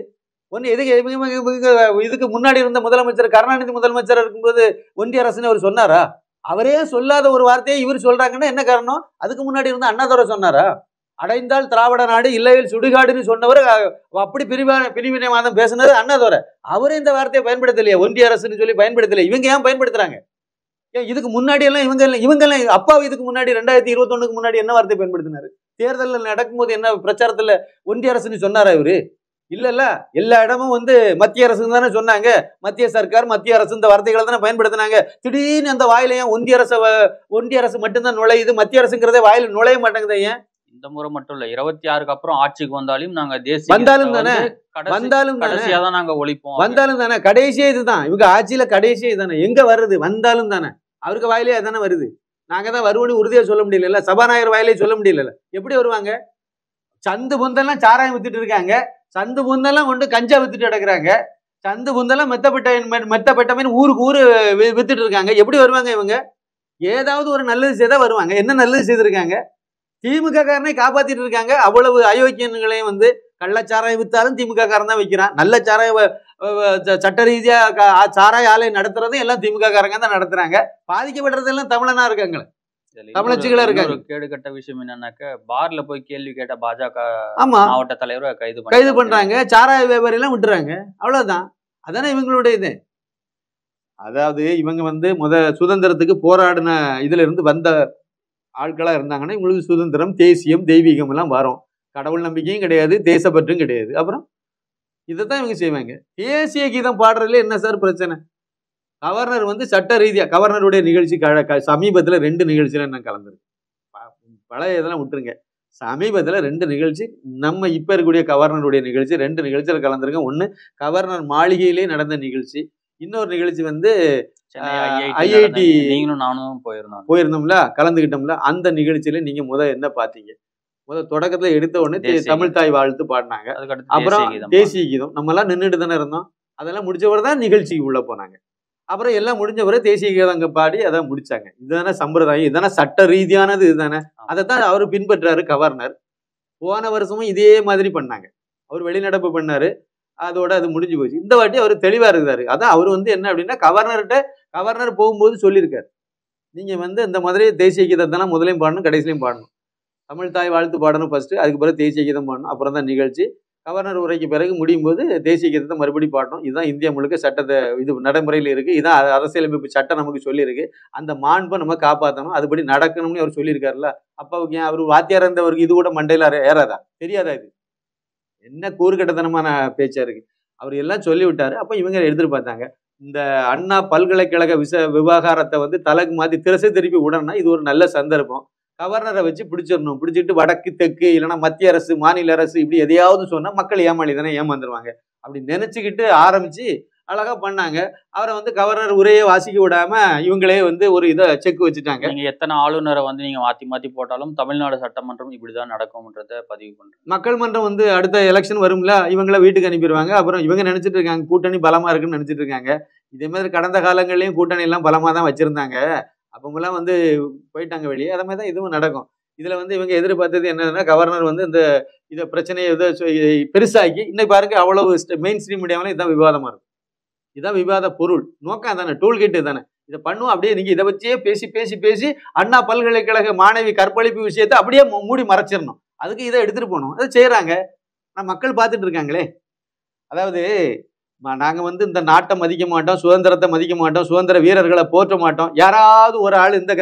[SPEAKER 1] ஒன்று எதுக்கு இதுக்கு முன்னாடி இருந்த முதலமைச்சர் கருணாநிதி முதலமைச்சர் இருக்கும்போது ஒன்றிய அரசுன்னு அவர் சொன்னாரா? அவரே சொல்லாத ஒரு வார்த்தையை இவர் சொல்றாங்கன்னா என்ன காரணம்? அதுக்கு முன்னாடி இருந்த அண்ணாதுரை சொன்னாரா? அடைந்தால் திராவிட நாடு இல்லையில் சுடுகாடுன்னு சொன்னவர் அப்படி பிரிவினைவாதம் பேசுனது அண்ணாதுரை. அவரே இந்த வார்த்தையை பயன்படுத்தலையே, ஒன்றிய அரசுன்னு சொல்லி பயன்படுத்தலையே. இவங்க ஏன் பயன்படுத்துறாங்க? ஏன் இதுக்கு முன்னாடி எல்லாம் இவங்கெல்லாம் அப்பாவை இதுக்கு முன்னாடி 2021 முன்னாடி என்ன வார்த்தை பயன்படுத்தினாரு? தேர்தலில் நடக்கும்போது என்ன பிரச்சாரத்துல ஒன்றிய அரசுன்னு சொன்னாரா இவரு? இல்ல எல்லா இடமும் மத்திய அரசுன்னு தானே சொன்னாங்க. மத்திய சர்க்கார் மத்திய அரசு இந்த வார்த்தைகளை தானே பயன்படுத்தினாங்க. திடீர்னு அந்த வாயிலையும் ஒன்றிய அரசு மட்டும்தான் நுழையுது, மத்திய அரசுங்கிறதே வாயில நுழைய மாட்டேங்குது. ஏன்?
[SPEAKER 2] இந்த முறை மட்டும் இல்ல, 26க்கு அப்புறம் ஆட்சிக்கு வந்தாலும் நாங்க தேசிய
[SPEAKER 1] வந்தாலும் தானே
[SPEAKER 2] கடைசியா தான் நாங்க ஒழிப்போம்.
[SPEAKER 1] வந்தாலும் தானே கடைசியே இதுதான். இவங்க ஆட்சியில கடைசியே இதுதானே. எங்க வருது? வந்தாலும் தானே. அவருக்கு வாயிலே அதானே வருது. நாங்க தான் வருவோன்னு உறுதியா சொல்ல முடியல. சபாநாயகர் வாயிலே சொல்ல முடியல. எப்படி வருவாங்க? சந்து புந்தெல்லாம் சாராயம் வித்துட்டு இருக்காங்க. சந்து புந்தெல்லாம் கஞ்சா வித்துட்டு கிடக்குறாங்க. சந்து புந்தெல்லாம் மெத்தப்பட்ட ஊருக்கு ஊரு வித்துட்டு இருக்காங்க. எப்படி வருவாங்க இவங்க? ஏதாவது ஒரு நல்லது செய்தா வருவாங்க. என்ன நல்லது செய்திருக்காங்க? திமுக காரனை காப்பாத்திட்டு இருக்காங்க. அவ்வளவு அயோக்கியங்களையும் கள்ளச்சாராயம் வித்தாலும் திமுக காரன் தான் வைக்கிறான். நல்ல சாராய சட்ட ரீதியா சாராய ஆலை நடத்துறதும் எல்லாம் திமுக காரங்க தான் நடத்துறாங்க. பாதிக்கப்படுறது எல்லாம் தமிழனா இருக்காங்களே, தமிழச்சிகளா இருக்காங்க.
[SPEAKER 2] கேடு கட்ட விஷயம் என்னன்னாக்க, பார்ல போய் கேள்வி கேட்ட பாஜக
[SPEAKER 1] ஆமா
[SPEAKER 2] மாவட்ட தலைவரை
[SPEAKER 1] கைது பண்றாங்க. சாராய வியாபாரி எல்லாம் விட்டுறாங்க. அவ்வளவுதான். அதானே இவங்களுடைய இது. அதாவது இவங்க சுதந்திரத்துக்கு போராடின இதுல இருந்து வந்த ஆட்களா இருந்தாங்கன்னா இவங்களுக்கு சுதந்திரம், தேசியம், தெய்வீகம் எல்லாம் வரும். கடவுள் நம்பிக்கையும் கிடையாது, தேசப்பற்றும் கிடையாது. அப்புறம் இதைத்தான் இவங்க செய்வாங்க. தேசிய கீதம் பாடுறதுல என்ன சார் பிரச்சனை? கவர்னர் சட்ட ரீதியா கவர்னருடைய நிகழ்ச்சி சமீபத்துல 2 நிகழ்ச்சியில நான் கலந்துருக்கேன். பழைய இதெல்லாம் விட்டுருங்க. சமீபத்துல 2 நிகழ்ச்சி, நம்ம இப்ப இருக்கக்கூடிய கவர்னருடைய நிகழ்ச்சி, 2 நிகழ்ச்சியில கலந்துருக்கேன். ஒண்ணு கவர்னர் மாளிகையிலே நடந்த நிகழ்ச்சி, இன்னொரு நிகழ்ச்சி ஐஐடி.
[SPEAKER 2] நீங்களும் நானும்
[SPEAKER 1] போயிருந்தோம்ல, கலந்துகிட்டோம்ல. அந்த நிகழ்ச்சியில நீங்க என்ன பாத்தீங்க? தொடக்கத்துல எடுத்த உடனே தமிழ் தாய் வாழ்த்து பாடினாங்க. அப்புறம் தேசிய கீதம். நம்ம எல்லாம் நின்றுட்டு தானே இருந்தோம். அதெல்லாம் முடிச்சவரை தான் நிகழ்ச்சிக்கு உள்ள போனாங்க. அப்புறம் எல்லாம் முடிஞ்சவரை தேசிய கீதம் அங்க பாடி அதான் முடிச்சாங்க. இதுதானே சம்பிரதாயம், இதுதானே சட்ட ரீதியானது, இதுதானே. அதைத்தான் அவரு பின்பற்றாரு கவர்னர். போன வருஷமும் இதே மாதிரி பண்ணாங்க. அவர் வெளிநடப்பு பண்ணாரு. அதோட அது முடிஞ்சு போச்சு. இந்த வாட்டி அவர் தெளிவா இருக்கிறாரு. அதான் அவர் என்ன அப்படின்னா, கவர்னர் போகும்போது சொல்லியிருக்காரு, நீங்க இந்த மாதிரி தேசிய கீதத்தெல்லாம் முதலையும் பாடணும், கடைசிலையும் பாடணும். தமிழ் தாய் வாழ்த்து பாடணும் ஃபர்ஸ்ட், அதுக்கு பிறகு தேசிய கீதம் பாடணும், அப்புறம் தான் நிகழ்ச்சி. கவர்னர் உரைக்கு பிறகு முடியும் போது தேசிய கீதத்தை மறுபடியும் பாடணும். இதுதான் இந்தியா முழுக்க சட்டத்தை இது நடைமுறையில் இருக்கு. இதான் அரசியலமைப்பு சட்டம் நமக்கு சொல்லியிருக்கு. அந்த மாண்பை நம்ம காப்பாற்றணும், அதுபடி நடக்கணும்னு அவர் சொல்லியிருக்காருல்ல. அப்பாவுக்கு ஏன் அவர் வாத்தியார் இருந்தவருக்கு இது கூட மண்டையில ஏறாதா? தெரியாதா? இது என்ன கூறுகட்டத்தனமான பேச்சா இருக்கு. அவர் எல்லாம் சொல்லி விட்டாரு. அப்ப இவங்க எடுத்துட்டு பார்த்தாங்க. இந்த அண்ணா பல்கலைக்கழக விவகாரத்தை தலைக்கு மாத்தி திருப்பி விடணும்னா இது ஒரு நல்ல சந்தர்ப்பம். கவர்னரை வச்சு பிடிச்சிடணும். பிடிச்சிட்டு வடக்கு தெற்கு இல்லைன்னா மத்திய அரசு மாநில அரசு இப்படி எதையாவது சொன்னா மக்கள் ஏமாளி தானே, ஏமாந்துருவாங்க. அப்படி நினைச்சுக்கிட்டு ஆரம்பிச்சு அழகா பண்ணாங்க. அவரை கவர்னர் உரையை வாசிக்க விடாம இவங்களே ஒரு இதை செக் வச்சுட்டாங்க.
[SPEAKER 2] நீங்க எத்தனை ஆளுநரை நீங்க மாத்தி போட்டாலும் தமிழ்நாடு சட்டமன்றம் இப்படிதான் நடக்கும்ன்றத பதிவு பண்றேன்.
[SPEAKER 1] மக்கள் மன்றம் அடுத்த எலெக்ஷன் வரும்ல, இவங்கள வீட்டுக்கு அனுப்பிடுவாங்க. அப்புறம் இவங்க நினைச்சிட்டு இருக்காங்க கூட்டணி பலமா இருக்குன்னு நினைச்சிட்டு இருக்காங்க. இதே மாதிரி கடந்த காலங்கள்லயும் கூட்டணி எல்லாம் பலமா தான் வச்சிருந்தாங்க. அப்பெல்லாம் போயிட்டாங்க வெளியே. அதே மாதிரி தான் இதுவும் நடக்கும். இதுல இவங்க எதிர்பார்த்தது என்னன்னா, கவர்னர் இந்த இதை பிரச்சனையை பெருசாக்கி இன்னைக்கு பாருங்க அவ்வளவு மெயின் ஸ்ட்ரீம் மீடியாவில இதான் விவாதமா இருக்கும். இதான் விவாத பொருள். நோக்கம் தானே, டூல்கிட் தானே. இதை பண்ணுவோம். அப்படியே நீங்க இதை வச்சே பேசி பேசி பேசி அண்ணா பல்கலைக்கழக மாணவி கற்பழிப்பு விஷயத்தை அப்படியே மூடி மறைச்சிடணும். அதுக்கு இதை எடுத்துட்டு போகணும். அதை செய்யறாங்க. மக்கள் பார்த்துட்டு இருக்காங்களே. அதாவது நாங்க இந்த நாட்டை மதிக்க மாட்டோம், சுதந்திரத்தை மதிக்க மாட்டோம், சுதந்திர வீரர்களை போற்ற மாட்டோம். யாராவது ஒரு ஆள் இந்த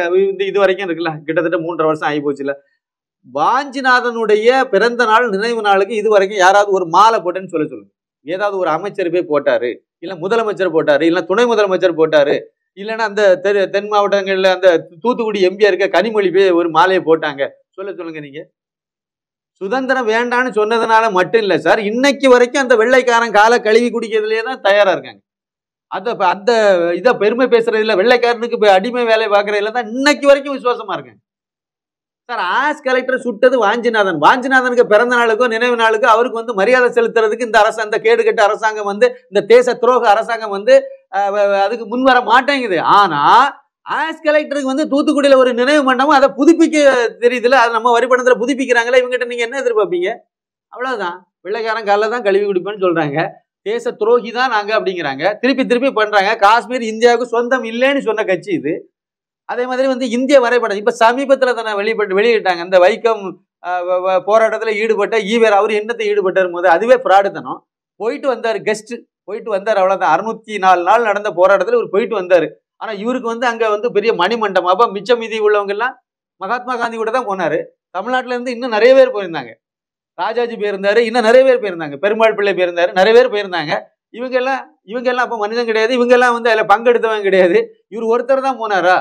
[SPEAKER 1] இது வரைக்கும் இருக்குல்ல, கிட்டத்தட்ட 3.5 வருஷம் ஆகி போச்சுல, வாஞ்சிநாதனுடைய பிறந்த நாள் நினைவு நாளுக்கு இது வரைக்கும் யாராவது ஒரு மாலை போட்டேன்னு சொல்லுங்க. ஏதாவது ஒரு அமைச்சர் போய் போட்டாரு, இல்ல முதலமைச்சர் போட்டாரு, இல்ல துணை முதலமைச்சர் போட்டாரு, இல்லைன்னா அந்த தென் மாவட்டங்கள்ல அந்த தூத்துக்குடி எம்பியா இருக்க கனிமொழி போய் ஒரு மாலையை போட்டாங்க சொல்லுங்க. நீங்க சுதந்திரம் வேண்டான்னு சொன்னதுனால மட்டும் இல்ல சார், இன்னைக்கு வரைக்கும் அந்த வெள்ளைக்காரன் காலை கழுவி குடிக்கிறதுலயே தான் தயாரா இருக்காங்க. அந்த இதை பெருமை பேசுறதுல, வெள்ளைக்காரனுக்கு அடிமை வேலை பார்க்கறதுல தான் இன்னைக்கு வரைக்கும் விசுவாசமா இருக்காங்க சார். ஆஸ் கலெக்டர் சுட்டது வாஞ்சிநாதனுக்கு பிறந்த நாளுக்கோ நினைவு நாளுக்கோ அவருக்கு மரியாதை செலுத்துறதுக்கு இந்த அந்த கேடுகட்ட அரசாங்கம் இந்த தேச துரோக அரசாங்கம் அதுக்கு முன்வர மாட்டேங்குது. ஆனா ஆஸ் கலெக்டருக்கு தூத்துக்குடியில ஒரு நினைவு மண்டபம் அதை புதுப்பிக்க தெரியுதுல, அது நம்ம வரி பணத்துல புதுப்பிக்கிறாங்களே. இவங்ககிட்ட நீங்க என்ன எதிர்பார்ப்பீங்க? அவ்வளவுதான். வெள்ளைக்காரன் காலைல தான் கழுவி குடிப்பேன்னு சொல்றாங்க. தேச துரோகி தான் நாங்க அப்படிங்கிறாங்க. திருப்பி திருப்பி பண்றாங்க. காஷ்மீர் இந்தியாவுக்கு சொந்தம் இல்லைன்னு சொன்ன கட்சி இது. அதே மாதிரி வந்து இந்திய வரைபடம் இப்ப சமீபத்துல தானே வெளியிட்டாங்க. இந்த வைக்கம் போராட்டத்துல ஈடுபட்ட ஈவேர் அவர் என்னத்தை ஈடுபட்டார் போது அதுவே பிராடுத்தனம். போயிட்டு வந்தாரு, கெஸ்ட் போயிட்டு வந்தாரு, அவ்வளவுதான். 604 நாள் நடந்த போராட்டத்துல இவர் போயிட்டு வந்தாரு. ஆனா இவருக்கு வந்து அங்க வந்து பெரிய மணிமண்டபம். அப்ப மிச்ச மீதி உள்ளவங்க எல்லாம் மகாத்மா காந்தி கூட தான் போனாரு. தமிழ்நாட்டுல இருந்து இன்னும் நிறைய பேர் போயிருந்தாங்க. ராஜாஜி போயிருந்தாரு, இன்னும் நிறைய பேர் போயிருந்தாங்க. பெருமாள் பிள்ளை போயிருந்தாரு, நிறைய பேர் போயிருந்தாங்க. இவங்க எல்லாம் அப்ப மனிதன் கிடையாது. இவங்க எல்லாம் வந்து அதுல பங்கெடுத்தவங்க கிடையாது. இவர் ஒருத்தர் தான் போனாரா?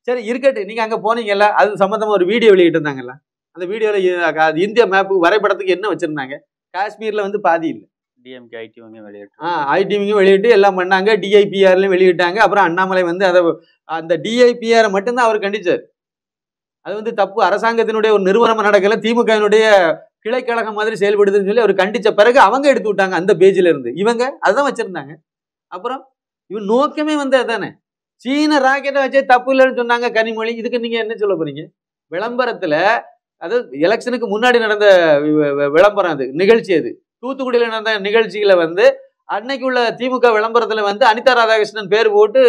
[SPEAKER 1] சரி இருக்கட்டும், நீங்க அங்க போனீங்கல்ல, அது சம்பந்தமா ஒரு வீடியோ வெளியிட்டு இருந்தாங்கல்ல. அந்த வீடியோல இந்திய மேப்பு வரைபடத்துக்கு என்ன வச்சிருந்தாங்க? காஷ்மீர்ல வந்து பாதி இல்லை.
[SPEAKER 2] டிஎம்கே ஐடிவிங்க வெளியிட்டு
[SPEAKER 1] ஐடிவிங்க வெளியிட்டு எல்லாம் பண்ணாங்க. டிஐபிஆர்லையும் வெளியிட்டாங்க. அப்புறம் அண்ணாமலை வந்து அதை அந்த டிஐபிஆரை மட்டும்தான் அவர் கண்டிச்சார். அது வந்து தப்பு, அரசாங்கத்தினுடைய ஒரு நிறுவனம் நடக்கல, திமுகவினுடைய கிளைக்கழகம் மாதிரி செயல்படுதுன்னு சொல்லி அவர் கண்டிச்ச பிறகு அவங்க எடுத்து விட்டாங்க அந்த பேஜ்ல இருந்து. இவங்க அதுதான் வச்சிருந்தாங்க. அப்புறம் இவன் நோக்கமே வந்து அதானே, சீன ராக்கெட்டை வச்சே தப்பு இல்லைன்னு சொன்னாங்க கனிமொழி. இதுக்கு நீங்க என்ன சொல்ல போறீங்க? விளம்பரத்துல அது எலெக்ஷனுக்கு முன்னாடி நடந்த விளம்பரம், அது நிகழ்ச்சி. அது தூத்துக்குடியில நடந்த நிகழ்ச்சிகளை வந்து அன்னைக்கு உள்ள திமுக விளம்பரத்துல வந்து அனிதா ராதாகிருஷ்ணன் பேர் போட்டு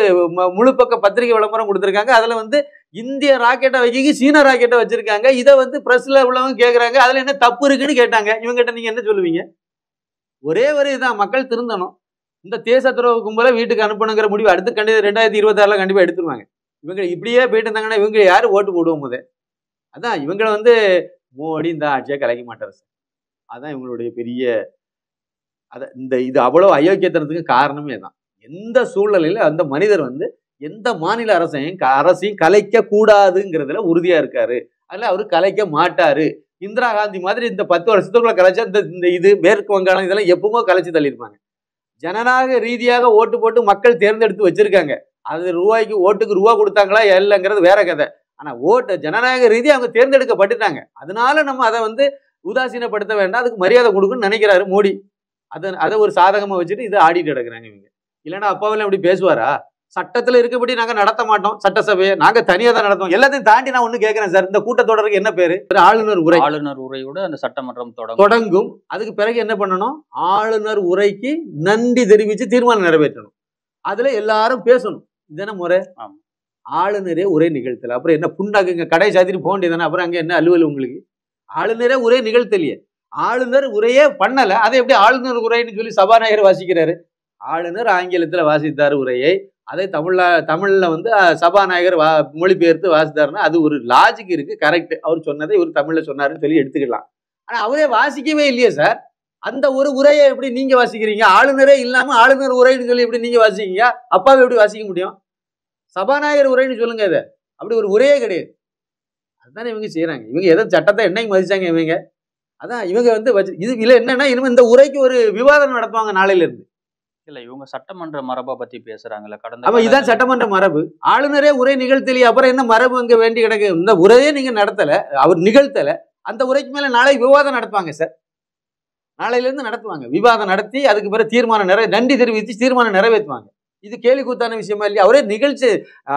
[SPEAKER 1] முழு பக்க பத்திரிகை விளம்பரம் கொடுத்திருக்காங்க. அதுல வந்து இந்திய ராக்கெட்டை வைக்க சீன ராக்கெட்டை வச்சிருக்காங்க. இதை வந்து பிரஸ்ல உள்ளவங்க கேட்கறாங்க, அதுல என்ன தப்பு இருக்குன்னு கேட்டாங்க. இவங்ககிட்ட நீங்க என்ன சொல்லுவீங்க? ஒரே ஒரு இதுதான், மக்கள் திருந்தணும். இந்த தேச துரோக கும்பலை வீட்டுக்கு அனுப்பணுங்கிற முடிவு அடுத்து 2026 கண்டிப்பா எடுத்துருவாங்க. இவங்க இப்படியே போயிட்டு இருந்தாங்கன்னா இவங்க யாரு ஓட்டு போடுவோம் போது? அதான் இவங்களை வந்து மோடி இந்த ஆட்சியை கலைக்க மாட்டாரு சார். அதான் இவங்களுடைய பெரிய இது அவ்வளவு அயோக்கியத்தனத்துக்கு காரணமே தான். எந்த சூழ்நிலையில அந்த மனிதர் வந்து எந்த மாநில அரசையும் கலைக்க கூடாதுங்கிறதுல உறுதியா இருக்காரு. அதுல அவரு கலைக்க மாட்டாரு. இந்திரா காந்தி மாதிரி இந்த 10 வருஷத்துக்குள்ள கலைச்சா இந்த இது மேற்கு வங்காளம் இதெல்லாம் எப்பவுமோ கலைச்சு தள்ளியிருப்பாங்க. ஜனநாயக ரீதியாக ஓட்டு போட்டு மக்கள் தேர்ந்தெடுத்து வச்சிருக்காங்க. அது ஓட்டுக்கு ரூபா கொடுத்தாங்களா இல்லைங்கிறது வேற கதை. ஆனா ஜனநாயக ரீதியாக அவங்க தேர்ந்தெடுக்கப்பட்டுட்டாங்க. அதனால நம்ம அதை வந்து உதாசீனப்படுத்த வேண்டாம், அதுக்கு மரியாதை கொடுக்குன்னு நினைக்கிறாரு மோடி. அதை ஒரு சாதகமா வச்சுட்டு இதை ஆடிட்டு கிடக்குறாங்க இவங்க. இல்லைன்னா அப்பாவெல்லாம் இப்படி பேசுவாரா? சட்டத்துல இருக்கப்படி நாங்க நடத்த மாட்டோம், சட்டசபையை நாங்க தனியா தான் நடத்துவோம். எல்லாத்தையும் தாண்டி நான் ஒண்ணு கேட்கிறேன் சார், இந்த கூட்டத்தொடருக்கு என்ன பேரு? ஆளுநர்
[SPEAKER 2] உரையோட அந்த சட்டமன்றம்
[SPEAKER 1] தொடங்கும். அதுக்கு பிறகு என்ன பண்ணணும்? ஆளுநர் உரைக்கு நன்றி தெரிவிச்சு தீர்மானம் நிறைவேற்றணும். அதுல எல்லாரும் பேசணும். இதென்ன முறை? ஆளுநரே உரை நிகழ்த்தல, அப்புறம் என்ன புண்ணாக்குங்க கடை சாத்திட்டு போக வேண்டியதானே? அப்புறம் அங்க என்ன அலுவல் உங்களுக்கு? ஆளுநரே உரை நிகழ்த்தலையே, ஆளுநர் உரையே பண்ணல, அதை எப்படி ஆளுநர் உரைன்னு சொல்லி சபாநாயகர் வாசிக்கிறாரு? ஆளுநர் ஆங்கிலத்துல வாசித்தார் உரையை, அதை தமிழ்ல வந்து சபாநாயகர் மொழிபெயர்த்து வாசித்தாருன்னா அது ஒரு லாஜிக் இருக்கு, கரெக்ட். அவர் சொன்னதை இவர் தமிழ்ல சொன்னாருன்னு சொல்லி எடுத்துக்கலாம். ஆனா அவரே வாசிக்கவே இல்லையே சார். அந்த ஒரு உரையை எப்படி நீங்க வாசிக்கிறீங்க? ஆளுநரே இல்லாம ஆளுநர் உரைன்னு சொல்லி எப்படி நீங்க வாசிக்கீங்க? அப்பாவை எப்படி வாசிக்க முடியும்? சபாநாயகர் உரைன்னு சொல்லுங்க. அதை அப்படி ஒரு உரையே கிடையாது. அதுதானே இவங்க செய்யறாங்க. இவங்க எதை சட்டத்தை என்னைக்கு மதிச்சாங்க இவங்க? அதான் இவங்க வந்து இது இல்ல என்னன்னா, இனிமே இந்த உரைக்கு ஒரு விவாதம் நடத்துவாங்க நாளையில இருந்து.
[SPEAKER 2] இல்ல இவங்க சட்டமன்ற மரபை பத்தி பேசுறாங்கல்ல, கடந்த
[SPEAKER 1] இதான் சட்டமன்ற மரபு. ஆளுநரே உரை நிகழ்த்தலையே, அப்புறம் என்ன மரபு அங்க வேண்டி கிடக்கு? இந்த உரையே நீங்க நடத்தல, அவர் நிகழ்த்தல, அந்த உரைக்கு மேல நாளை விவாதம் நடத்துவாங்க சார். நாளையில இருந்து நடத்துவாங்க, விவாதம் நடத்தி அதுக்கு பிறகு தீர்மானம் நன்றி தெரிவித்து தீர்மானம் நிறைவேற்றுவாங்க. இது கேலி கூத்தான விஷயமா இல்லையா? அவரே நிகழ்ச்சி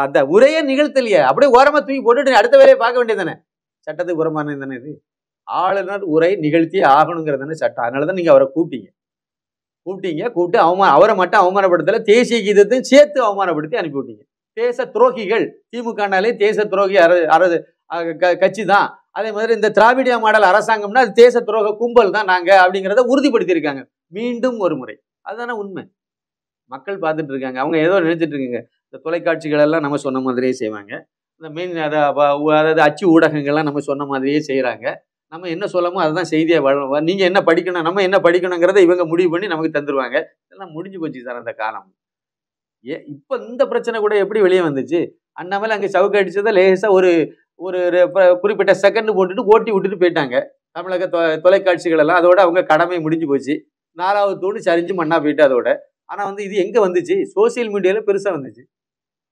[SPEAKER 1] அந்த உரையே நிகழ்த்தலையே, அப்படியே ஓரமா தூக்கி போட்டுட்டு அடுத்த வேலையை பார்க்க வேண்டியதானே? சட்டத்துக்கு புறம்பானது தானே இது. ஆளுநர் உரை நிகழ்த்தி ஆகணுங்கிறதானே சட்டம். அதனாலதான் நீங்க அவரை கூப்பிட்டு அவரை மட்டும் அவமானப்படுத்தல, தேசிய கீதத்தையும் சேர்த்து அவமானப்படுத்தி அனுப்பிவிட்டீங்க. தேச துரோகிகள். திமுகனாலே தேச துரோகி கட்சி தான். அதே மாதிரி இந்த திராவிடிய மாடல் அரசாங்கம்னா அது தேச துரோக கும்பல் தான் நாங்க அப்படிங்கிறத உறுதிப்படுத்தியிருக்காங்க மீண்டும் ஒரு முறை. அதுதானே உண்மை. மக்கள் பார்த்துட்டு இருக்காங்க. அவங்க ஏதோ நினைச்சிட்டு இருக்காங்க, இந்த தொலைக்காட்சிகள் எல்லாம் நம்ம சொன்ன மாதிரியே செய்வாங்க, இந்த அதாவது அச்சு ஊடகங்கள்லாம் நம்ம சொன்ன மாதிரியே செய்யறாங்க. நம்ம என்ன சொல்லமோ அதுதான் செய்தியை நீங்க என்ன படிக்கணும், நம்ம என்ன படிக்கணுங்கிறத இவங்க முடிவு பண்ணி நமக்கு தந்துருவாங்க. இதெல்லாம் முடிஞ்சு போச்சு சார் அந்த காலம். இப்ப இந்த பிரச்சனை கூட எப்படி வெளியே வந்துச்சு? அண்ணாமலை அங்க சவுக்கு அடிச்சதை லேசா ஒரு குறிப்பிட்ட செகண்ட் போட்டுட்டு ஓட்டி விட்டுட்டு போயிட்டாங்க. தமிழக தொலைக்காட்சிகள் எல்லாம் அதோட அவங்க கடமை முடிஞ்சு போச்சு. 4வது தூணு சரிஞ்சு மண்ணா போயிட்டு அதோட. ஆனா வந்து இது எங்க வந்துச்சு? சோசியல் மீடியால பெருசா வந்துச்சு.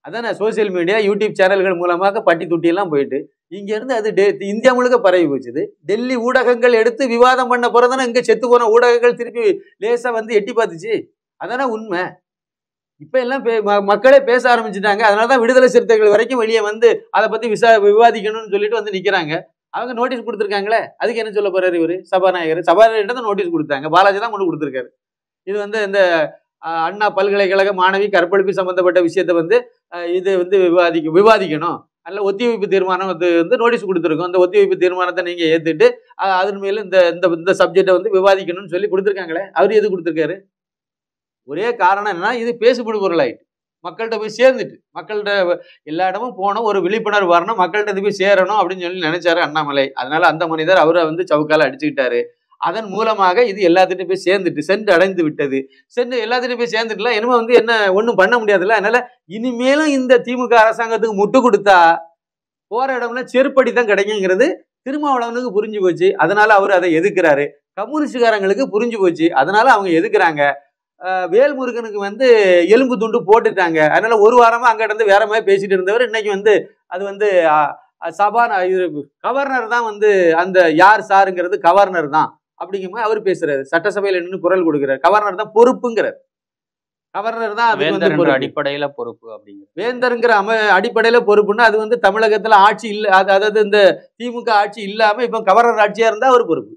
[SPEAKER 1] அதானே சோசியல் மீடியா, யூடியூப் சேனல்கள் மூலமாக பட்டி துட்டி எல்லாம் போயிட்டு இங்க இருந்து அது இந்தியா முழுக்க பரவி போச்சுது. டெல்லி ஊடகங்கள் எடுத்து விவாதம் பண்ண போறதானே இங்க செத்து போன ஊடகங்கள் திருப்பி லேசா வந்து எட்டி பார்த்துச்சு. அதானே உண்மை. இப்ப எல்லாம் மக்களே பேச ஆரம்பிச்சுட்டாங்க. அதனாலதான் விடுதலை சிறுத்தைகள் வரைக்கும் வெளியே வந்து அதை பத்தி விவாதிக்கணும்னு சொல்லிட்டு வந்து நிக்கிறாங்க. அவங்க நோட்டீஸ் கொடுத்துருக்காங்களே, அதுக்கு என்ன சொல்ல போறாரு இவரு? சபாநாயகர் தான் நோட்டீஸ் கொடுத்தாங்க. பாலாஜி தான் கொண்டு கொடுத்துருக்காரு. இது வந்து இந்த அண்ணா பல்கலைக்கழக மாணவி கற்பழிப்பு சம்பந்தப்பட்ட விஷயத்தை வந்து இது வந்து விவாதிக்கணும், அல்ல ஒத்திவைப்பு தீர்மானம் வந்து நோட்டீஸ் கொடுத்துருக்கோம், அந்த ஒத்திவைப்பு தீர்மானத்தை நீங்க ஏத்துட்டு அதன் மேல இந்த சப்ஜெக்டை வந்து விவாதிக்கணும்னு சொல்லி கொடுத்துருக்காங்களே. அவர் எது கொடுத்துருக்காரு? ஒரே காரணம் என்னன்னா, இது பேசுபடு பொருள் ஆயிட்டு மக்கள்கிட்ட போய் சேர்ந்துட்டு, மக்கள்கிட்ட எல்லா இடமும் போனோம், ஒரு விழிப்புணர்வு வரணும், மக்கள்கிட்ட போய் சேரணும் அப்படின்னு சொல்லி நினைச்சாரு அண்ணாமலை. அதனால அந்த மனிதர் அவரை வந்து சவுக்கால அடிச்சுக்கிட்டாரு. அதன் மூலமாக இது எல்லாத்திட்டும் போய் சேர்ந்துட்டு சென்று அடைந்து விட்டது. சென்று எல்லாத்திட்டும் போய் சேர்ந்துட்டுல இனிமே வந்து என்ன ஒன்றும் பண்ண முடியாதுல்ல. அதனால இனிமேலும் இந்த திமுக அரசாங்கத்துக்கு முட்டு கொடுத்தா போற இடம்ல செருப்படி தான் கிடைக்குங்கிறது திருமாவளவனுக்கு புரிஞ்சு போச்சு. அதனால அவர் அதை எதிர்க்கிறாரு. கம்யூனிஸ்டுக்காரங்களுக்கு புரிஞ்சு போச்சு, அதனால அவங்க எதிர்க்கிறாங்க. வேல்முருகனுக்கு வந்து எலும்பு துண்டு போட்டுட்டாங்க. அதனால ஒரு வாரமா அங்க இருந்து வேற மாதிரி பேசிட்டு இருந்தவர் இன்னைக்கு வந்து அது வந்து கவர்னர் தான் வந்து அந்த யார் சாருங்கிறது கவர்னர் தான் அப்படிங்கிற அவர் பேசுறாரு. சட்டசபையில நின்று குரல் கொடுக்கிறார். கவர்னர் தான் பொறுப்புங்கிறார். கவர்னர் தான்
[SPEAKER 2] அடிப்படையில பொறுப்பு அப்படிங்கிற
[SPEAKER 1] வேந்தருங்கிற அடிப்படையில பொறுப்புன்னா அது வந்து தமிழகத்துல ஆட்சி இல்ல, அதாவது இந்த திமுக ஆட்சி இல்லாம இப்ப கவர்னர் ஆட்சியா இருந்தா அவர் பொறுப்பு.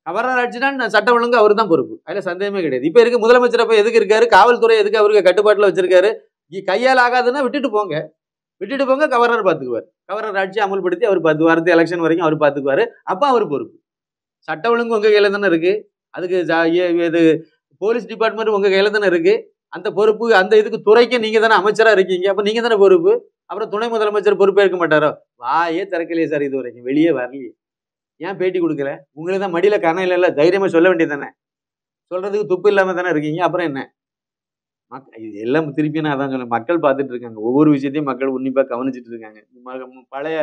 [SPEAKER 1] கவர்னர் ஆட்சினா சட்டம் ஒழுங்கு அவர் தான் பொறுப்பு, அதுல சந்தேகமே கிடையாது. இப்ப இருக்க முதலமைச்சர் அப்ப எதுக்கு இருக்காரு? காவல்துறை எதுக்கு அவருக்கு கட்டுப்பாட்டுல வச்சிருக்காரு? கையால் ஆகாதுன்னா விட்டுட்டு போங்க, விட்டுட்டு போங்க, கவர்னர் பாத்துக்குவார். கவர்னர் ஆட்சி அமல்படுத்தி அவர் 10 வாரத்து எலெக்ஷன் வரைக்கும் அவர் பாத்துக்குவாரு. அப்ப அவர் பொறுப்பு. சட்ட ஒழுங்கு உங்க கையில தானே இருக்கு. அதுக்கு இது போலீஸ் டிபார்ட்மெண்ட் உங்க கையில தானே இருக்கு. அந்த பொறுப்பு அந்த இதுக்கு துறைக்கு நீங்க தானே அமைச்சரா இருக்கீங்க. அப்ப நீங்க தானே பொறுப்பு. அப்புறம் துணை முதலமைச்சர் பொறுப்பேற்க மாட்டாரோ? வாயே திறக்கலையே சார், இது வரைக்கும் வெளியே வரலையே. ஏன் பேட்டி கொடுக்கல? உங்களுக்கு தான் மடியில கரணம் இல்ல, தைரியமா சொல்ல வேண்டியது தானே. சொல்றதுக்கு துப்பு இல்லாம தானே இருக்கீங்க. அப்புறம் என்ன? இது எல்லாம் திருப்பி நான் அதான் சொல்ல, மக்கள் பார்த்துட்டு இருக்காங்க. ஒவ்வொரு விஷயத்தையும் மக்கள் உன்னிப்பா கவனிச்சுட்டு இருக்காங்க. பழைய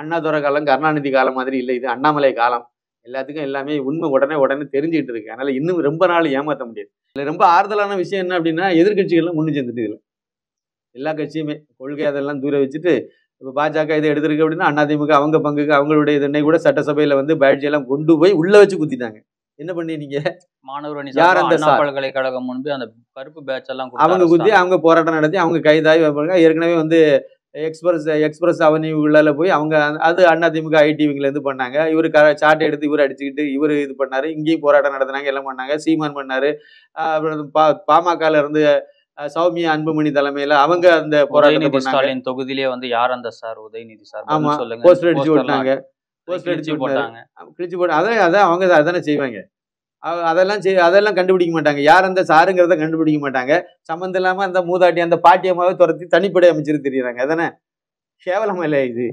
[SPEAKER 1] அண்ணாதுரை காலம் கருணாநிதி காலம் மாதிரி இல்லை, இது அண்ணாமலை காலம். எல்லாத்துக்கும் எல்லாமே உண்மை உடனே தெரிஞ்சுக்கிட்டு இருக்கு. அதனால இன்னும் ரொம்ப நாள் ஏமாற்ற முடியாது. இதுல ரொம்ப ஆறுதலான விஷயம் என்ன அப்படின்னா, எதிர்கட்சிகள்லாம் முன்னு சேர்ந்துட்டு இதுல எல்லா கட்சியுமே கொள்கை அதெல்லாம் தூர வச்சுட்டு இப்போ பாஜக இதை எடுத்திருக்கு அப்படின்னா அதிமுக அவங்க பங்குக்கு அவங்களுடைய இதனை கூட சட்டசபையில வந்து பேட்ஜ் எல்லாம் கொண்டு போய் உள்ள வச்சு குத்திட்டாங்க. என்ன பண்ணி நீங்க
[SPEAKER 2] மாணவர்
[SPEAKER 1] யார் அந்த
[SPEAKER 2] பல்கலைக்கழகம் முன்பு அந்த கருப்பு பேட்ச் எல்லாம்
[SPEAKER 1] அவங்க குத்தி அவங்க போராட்டம் நடத்தி அவங்க கைதாகி ஏற்கனவே வந்து எக்ஸ்பிரஸ் அவென்யூ போய் அவங்க அது அதிமுக ஐடிவில இருந்து பண்ணாங்க. இவரு சாட்டை எடுத்து இவர் அடிச்சுக்கிட்டு இவர் இது பண்ணாரு. இங்கேயும் போராட்டம் நடத்தினாங்க, எல்லாம் பண்ணாங்க. சீமான் பண்ணாரு. பாமகல இருந்து சௌமியா அன்புமணி தலைமையில அவங்க அந்த போராட்டம்
[SPEAKER 2] தொகுதியிலே வந்து யார் அந்த சார் உதயநிதி சார்
[SPEAKER 1] சொல்லுங்க, போஸ்டர் அடிச்சு போட்டாங்க, போஸ்டர் அடிச்சு போட்டாங்க, கிழிச்சு போட்டு அதான் அவங்க அதானே செய்வாங்க. அதெல்லாம் கண்டுபிடிக்க மாட்டாங்க. யார் அந்த சாருங்கிறத கண்டுபிடிக்க மாட்டாங்க. சம்மந்தம் இல்லாம அந்த மூதாட்டி அந்த பாட்டியம்மாவே துரத்தி தனிப்படை அமைச்சிட்டு தெரியுறாங்க. அதானே கேவலமா இல்லை இது?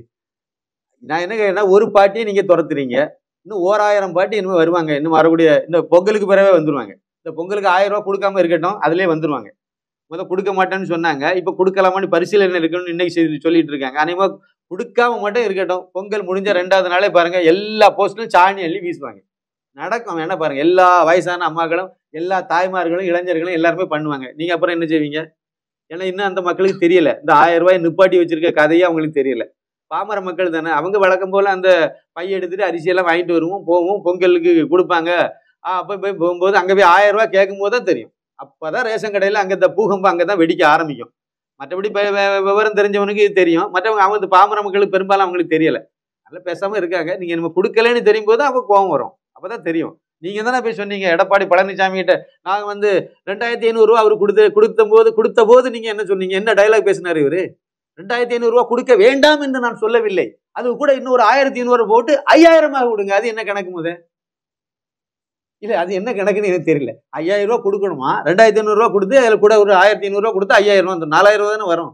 [SPEAKER 1] நான் என்ன கேட்டேன்னா, ஒரு பாட்டியை நீங்க துரத்துறீங்க, இன்னும் 1000 பாட்டி இனிமே வருவாங்க. இன்னும் வரக்கூடிய இந்த பொங்கலுக்கு பிறவே வந்துருவாங்க. இந்த பொங்கலுக்கு 1000 ரூபாய் கொடுக்காம இருக்கட்டும், அதுலயே வந்துருவாங்க. முதல் கொடுக்க மாட்டேன்னு சொன்னாங்க, இப்ப கொடுக்கலாமான்னு பரிசீலனை இருக்கணும்னு இன்னைக்கு சொல்லிட்டு இருக்காங்க. அனைவா கொடுக்காம மட்டும் இருக்கட்டும். பொங்கல் முடிஞ்ச 2வது நாளே பாருங்க எல்லா போஸ்ட்லையும் சாணி அள்ளி வீசுவாங்க. நடக்கும் என்ன பாருங்க, எல்லா வயசான அம்மாக்களும் எல்லா தாய்மார்களும் இளைஞர்களும் எல்லாருமே பண்ணுவாங்க. நீங்க அப்புறம் என்ன செய்வீங்க? ஏன்னா இன்னும் அந்த மக்களுக்கு தெரியல, இந்த 1000 ரூபாய் நிப்பாட்டி வச்சிருக்க கதையே அவங்களுக்கு தெரியல. பாமர மக்கள் தானே, அவங்க வழக்கம் போல அந்த பைய எடுத்துட்டு அரிசியெல்லாம் வாங்கிட்டு வருவோம், போவோம், பொங்கலுக்கு கொடுப்பாங்க. அப்ப போய் போகும்போது அங்க போய் 1000 ரூபாய் கேட்கும் போது தான் தெரியும். அப்பதான் ரேஷன் கடையில அங்க இந்த பூகம்பம் அங்கதான் வெடிக்க ஆரம்பிக்கும். மற்றபடி விவரம் தெரிஞ்சவனுக்கு இது தெரியும். மற்றவங்க அவங்க பாமர மக்களுக்கு பெரும்பாலும் அவங்களுக்கு தெரியல, நல்லா பேசாம இருக்காங்க. நீங்க நம்ம கொடுக்கலன்னு தெரியும் போது அவங்க கோபம் வரும். அப்பதான் தெரியும். நீங்க தானே போய் சொன்னீங்க எடப்பாடி பழனிசாமி கிட்ட, நாங்க வந்து 2500 ரூபா அவரு கொடுத்த போது நீங்க என்ன சொன்னீங்க? என்ன டைலாக் பேசினாரு இவரு? 2500 ரூபா கொடுக்க வேண்டாம் என்று நான் சொல்லவில்லை, அது கூட இன்னும் ஒரு 1500 போட்டு 5000 கொடுங்க. அது என்ன கணக்கு முத? இல்ல அது என்ன கணக்குன்னு எனக்கு தெரியல. 5000 ரூபா கொடுக்கணுமா? 2500 ரூபா கொடுத்து அதுல கூட ஒரு 1500 ரூபா கொடுத்து 5000 ரூபா 4000 ரூபா தானே வரும்.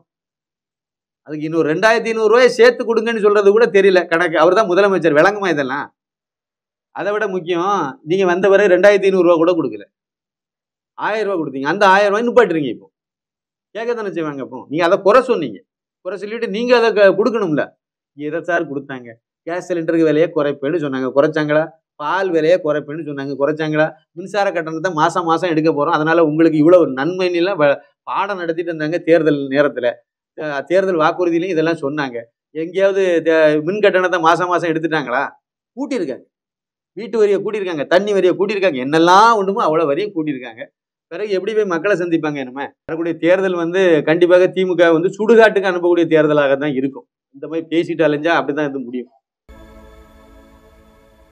[SPEAKER 1] அதுக்கு இன்னும் 2500 ரூபாயை சேர்த்து கொடுங்கன்னு சொல்றது கூட தெரியல கணக்கு. அவர் தான் முதலமைச்சர், விளங்குமா இதெல்லாம்? அதை விட முக்கியம், நீங்க வந்த வரை 2500 ரூபா கூட கொடுக்கல, 1000 ரூபா கொடுத்தீங்க. அந்த 1000 ரூபாய் நிப்பாட்டுறீங்க. இப்போ கேட்க தானே செய்வாங்க. அப்போ நீங்க அதை குறை சொன்னீங்க, குறை சொல்லிட்டு நீங்க அதை கொடுக்கணும்ல. எதை சார் கொடுத்தாங்க? கேஸ் சிலிண்டருக்கு விலையை குறைப்பேன்னு சொன்னாங்க, குறைச்சாங்களா? பால் விலையை குறைப்பேன்னு சொன்னாங்க, குறைச்சாங்களா? மின்சார கட்டணத்தை மாசம் மாசம் எடுக்க போறோம், அதனால உங்களுக்கு இவ்வளவு நன்மைன்னு பாடம் நடத்திட்டு இருந்தாங்க. தேர்தல் நேரத்துல தேர்தல் வாக்குறுதியிலையும் இதெல்லாம் சொன்னாங்க. எங்கேயாவது மின் கட்டணத்தை மாசம் மாசம் எடுத்துட்டாங்களா? கூட்டியிருக்காங்க. வீட்டு வரியை கூட்டியிருக்காங்க, தண்ணி வரியை கூட்டியிருக்காங்க, என்னெல்லாம் ஒண்ணுமோ அவ்வளவு வரியும் கூட்டியிருக்காங்க. பிறகு எப்படி போய் மக்களை சந்திப்பாங்க? என்னமே வரக்கூடிய தேர்தல் வந்து கண்டிப்பாக திமுக வந்து சுடுகாட்டுக்கு அனுப்பக்கூடிய தேர்தலாக தான் இருக்கும். இந்த மாதிரி பேசிட்டு அலைஞ்சா அப்படிதான் இது முடியும்.